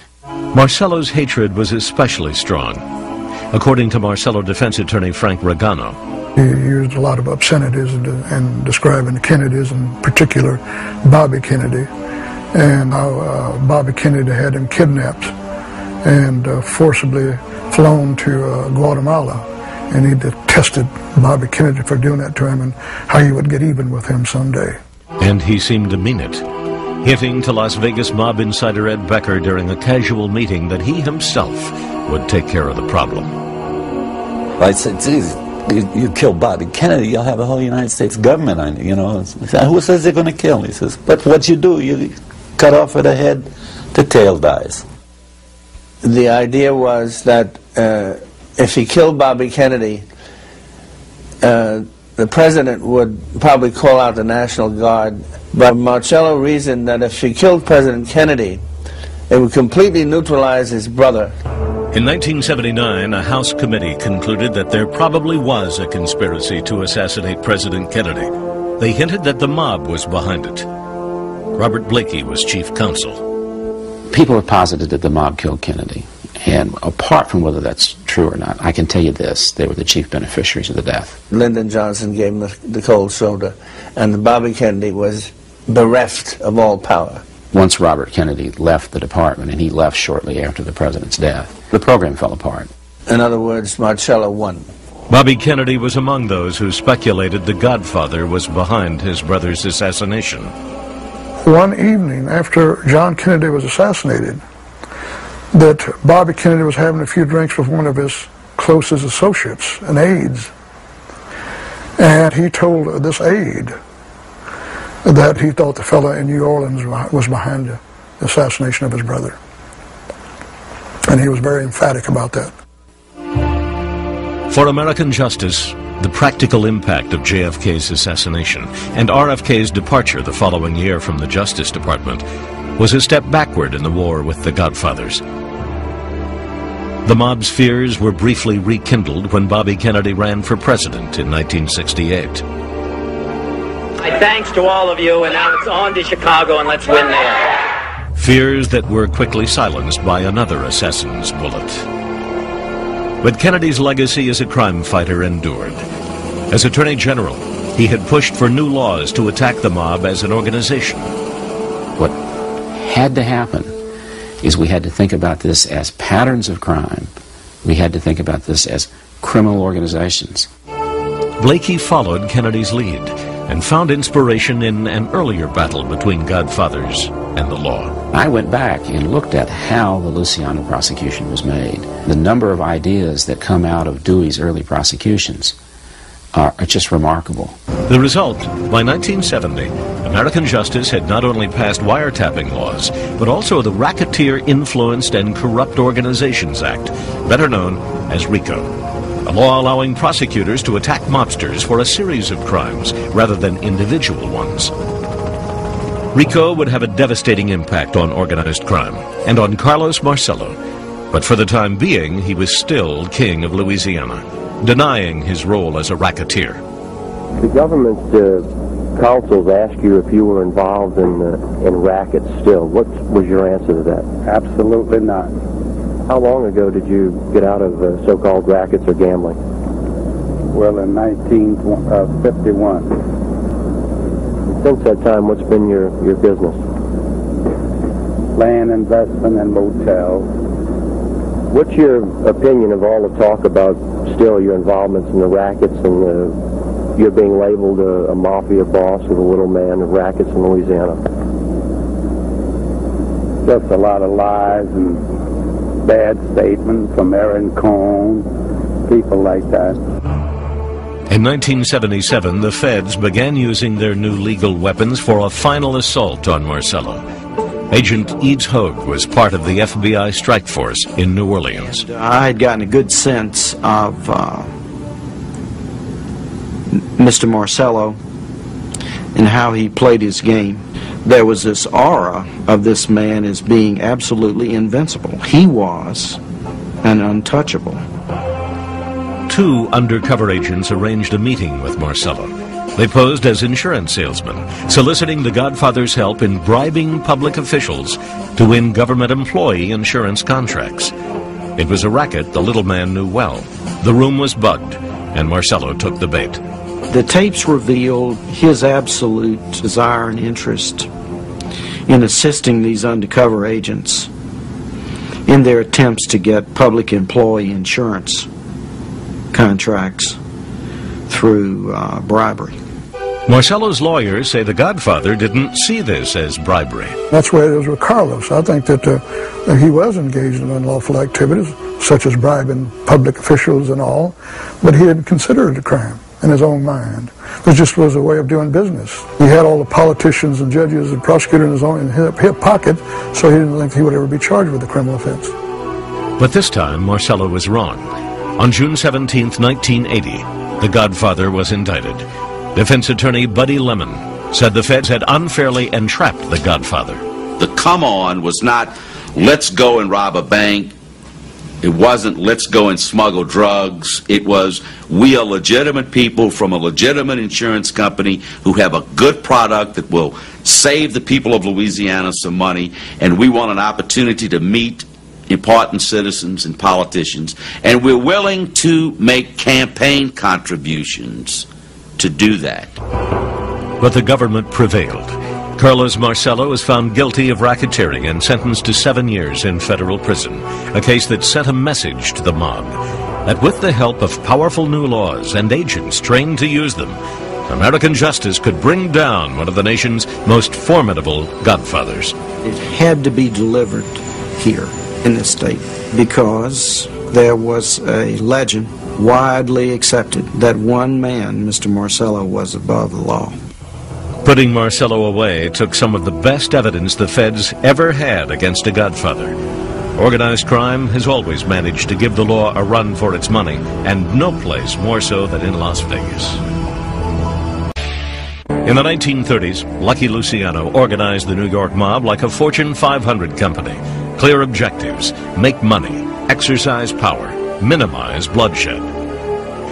Marcello's hatred was especially strong. According to Marcello defense attorney Frank Regano, he used a lot of obscenities in describing the Kennedys, in particular Bobby Kennedy, and how Bobby Kennedy had him kidnapped and forcibly flown to Guatemala, and he detested Bobby Kennedy for doing that to him and how he would get even with him someday. And he seemed to mean it, hinting to Las Vegas mob insider Ed Becker during a casual meeting that he himself would take care of the problem. I said, geez, you kill Bobby Kennedy, you'll have the whole United States government on you, you know. Who says they're going to kill him? He says, but what you do, you cut off at the head, the tail dies. The idea was that if he killed Bobby Kennedy, the president would probably call out the National Guard. But Marcello reasoned that if he killed President Kennedy, it would completely neutralize his brother. In 1979, a House committee concluded that there probably was a conspiracy to assassinate President Kennedy. They hinted that the mob was behind it. Robert Blakey was chief counsel. People have posited that the mob killed Kennedy, and apart from whether that's true true or not. I can tell you this, they were the chief beneficiaries of the death. Lyndon Johnson gave him the cold shoulder, and Bobby Kennedy was bereft of all power. Once Robert Kennedy left the department, and he left shortly after the president's death, the program fell apart. In other words, Marcello won. Bobby Kennedy was among those who speculated the Godfather was behind his brother's assassination. One evening after John Kennedy was assassinated, that Bobby Kennedy was having a few drinks with one of his closest associates, an aide. And he told this aide that he thought the fellow in New Orleans was behind the assassination of his brother. And he was very emphatic about that. For American justice, the practical impact of JFK's assassination and RFK's departure the following year from the Justice Department was a step backward in the war with the Godfathers. The mob's fears were briefly rekindled when Bobby Kennedy ran for president in 1968. My thanks to all of you, and now it's on to Chicago, and let's win there. Fears that were quickly silenced by another assassin's bullet. But Kennedy's legacy as a crime fighter endured. As Attorney General, he had pushed for new laws to attack the mob as an organization. What had to happen is we had to think about this as patterns of crime. We had to think about this as criminal organizations. Blakey followed Kennedy's lead and found inspiration in an earlier battle between Godfathers and the law. I went back and looked at how the Luciano prosecution was made. The number of ideas that come out of Dewey's early prosecutions are just remarkable. The result, by 1970, American justice had not only passed wiretapping laws, but also the Racketeer Influenced and Corrupt Organizations Act, better known as RICO, a law allowing prosecutors to attack mobsters for a series of crimes rather than individual ones. RICO would have a devastating impact on organized crime and on Carlos Marcello, but for the time being, he was still king of Louisiana, denying his role as a racketeer. The government councils asked you if you were involved in rackets still. What was your answer to that? Absolutely not. How long ago did you get out of so-called rackets or gambling? Well, in 1951. Since that time, what's been your business? Land investment and motels. What's your opinion of all the talk about still your involvements in the rackets and you're being labeled a mafia boss or the little man of rackets in Louisiana? Just a lot of lies and bad statements from Aaron Cohn, people like that. In 1977, the feds began using their new legal weapons for a final assault on Marcello. Agent Eads Hogue was part of the FBI strike force in New Orleans. I had gotten a good sense of Mr. Marcello and how he played his game. There was this aura of this man as being absolutely invincible. He was an untouchable. Two undercover agents arranged a meeting with Marcello. They posed as insurance salesmen, soliciting the Godfather's help in bribing public officials to win government employee insurance contracts. It was a racket the little man knew well. The room was bugged, and Marcello took the bait. The tapes revealed his absolute desire and interest in assisting these undercover agents in their attempts to get public employee insurance contracts through bribery. Marcello's lawyers say the Godfather didn't see this as bribery. That's where it is with Carlos. I think that he was engaged in unlawful activities, such as bribing public officials and all, but he didn't consider it a crime in his own mind. It just was a way of doing business. He had all the politicians and judges and prosecutors in his hip pocket, so he didn't think he would ever be charged with a criminal offense. But this time, Marcello was wrong. On June 17, 1980, the Godfather was indicted. Defense attorney Buddy Lemon said the feds had unfairly entrapped the Godfather. The come on was not, let's go and rob a bank. It wasn't, let's go and smuggle drugs. It was, we are legitimate people from a legitimate insurance company who have a good product that will save the people of Louisiana some money, and we want an opportunity to meet important citizens and politicians, and we're willing to make campaign contributions to do that. But the government prevailed. Carlos Marcello was found guilty of racketeering and sentenced to 7 years in federal prison, a case that sent a message to the mob that with the help of powerful new laws and agents trained to use them, American justice could bring down one of the nation's most formidable godfathers. It had to be delivered here in this state because there was a legend widely accepted that one man, Mr. Marcello, was above the law. Putting Marcello away took some of the best evidence the feds ever had against a godfather. Organized crime has always managed to give the law a run for its money, and no place more so than in Las Vegas. In the 1930s, Lucky Luciano organized the New York mob like a Fortune 500 company. Clear objectives: make money, exercise power, minimize bloodshed.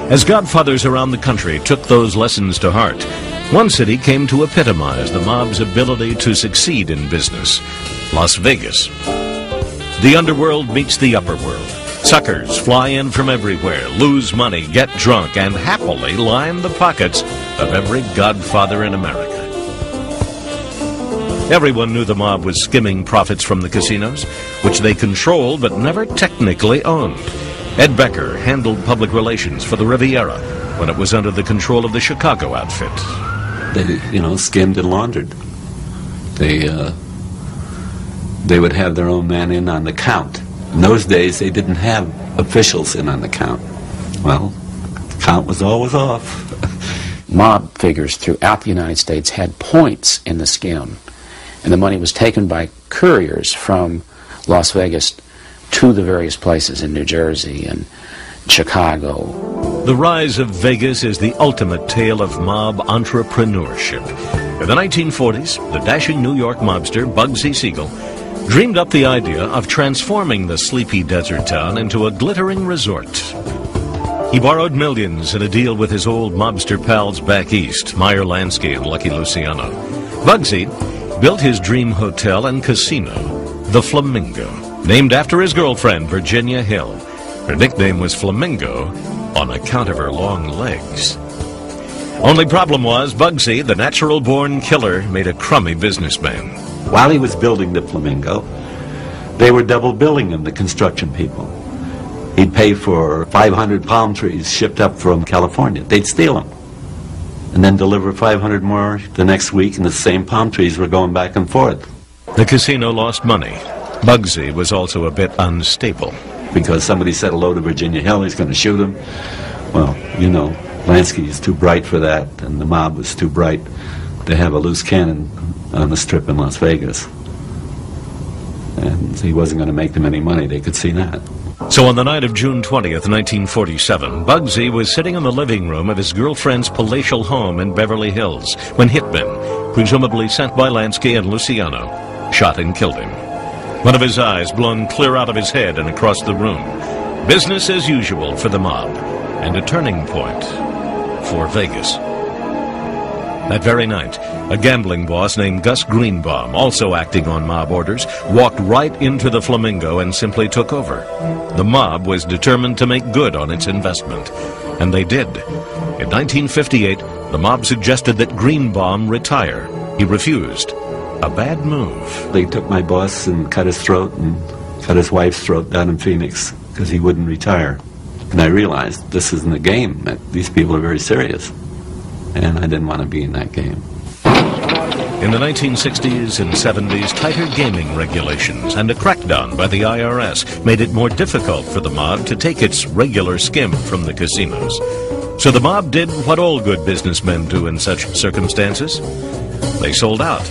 As godfathers around the country took those lessons to heart, one city came to epitomize the mob's ability to succeed in business: Las Vegas. The underworld meets the upper world. Suckers fly in from everywhere, lose money, get drunk, and happily line the pockets of every godfather in America. Everyone knew the mob was skimming profits from the casinos, which they controlled but never technically owned. Ed Becker handled public relations for the Riviera when it was under the control of the Chicago outfit. They, skimmed and laundered. They would have their own man in on the count. In those days, they didn't have officials in on the count. Well, the count was always off. Mob figures throughout the United States had points in the skim, and the money was taken by couriers from Las Vegas to the various places in New Jersey and Chicago. The rise of Vegas is the ultimate tale of mob entrepreneurship. In the 1940s, the dashing New York mobster Bugsy Siegel dreamed up the idea of transforming the sleepy desert town into a glittering resort. He borrowed millions in a deal with his old mobster pals back east, Meyer Lansky and Lucky Luciano. Bugsy built his dream hotel and casino, the Flamingo, named after his girlfriend, Virginia Hill. Her nickname was Flamingo on account of her long legs. Only problem was, Bugsy, the natural-born killer, made a crummy businessman. While he was building the Flamingo, they were double billing him, the construction people. He'd pay for 500 palm trees shipped up from California. They'd steal them and then deliver 500 more the next week, and the same palm trees were going back and forth. The casino lost money. Bugsy was also a bit unstable. Because somebody said hello to Virginia Hill, he's going to shoot him. Well, Lansky is too bright for that, and the mob was too bright to have a loose cannon on the strip in Las Vegas. And he wasn't going to make them any money, they could see that. So on the night of June 20th, 1947, Bugsy was sitting in the living room of his girlfriend's palatial home in Beverly Hills when hitmen, presumably sent by Lansky and Luciano, shot and killed him. One of his eyes blown clear out of his head and across the room. Business as usual for the mob, and a turning point for Vegas. That very night, a gambling boss named Gus Greenbaum, also acting on mob orders, walked right into the Flamingo and simply took over. The mob was determined to make good on its investment, and they did. In 1958, the mob suggested that Greenbaum retire. He refused. A bad move. They took my boss and cut his throat and cut his wife's throat down in Phoenix because he wouldn't retire. And I realized this isn't a game. These people are very serious. And I didn't want to be in that game. In the 1960s and 70s, tighter gaming regulations and a crackdown by the IRS made it more difficult for the mob to take its regular skim from the casinos. So the mob did what all good businessmen do in such circumstances. They sold out.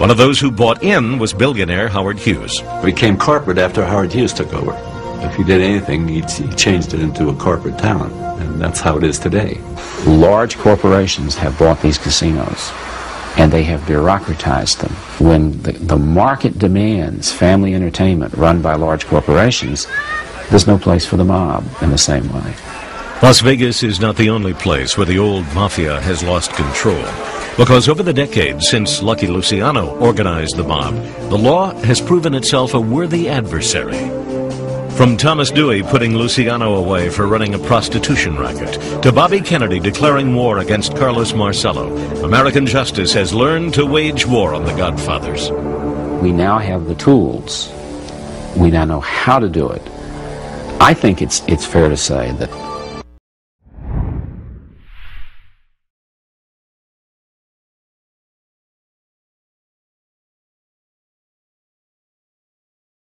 One of those who bought in was billionaire Howard Hughes. We became corporate after Howard Hughes took over. If he did anything, he changed it into a corporate town, and that's how it is today. Large corporations have bought these casinos, and they have bureaucratized them. When the market demands family entertainment run by large corporations, there's no place for the mob in the same way. Las Vegas is not the only place where the old Mafia has lost control. Because over the decades since Lucky Luciano organized the mob, the law has proven itself a worthy adversary. From Thomas Dewey putting Luciano away for running a prostitution racket, to Bobby Kennedy declaring war against Carlos Marcello, American justice has learned to wage war on the Godfathers. We now have the tools. We now know how to do it. I think it's fair to say that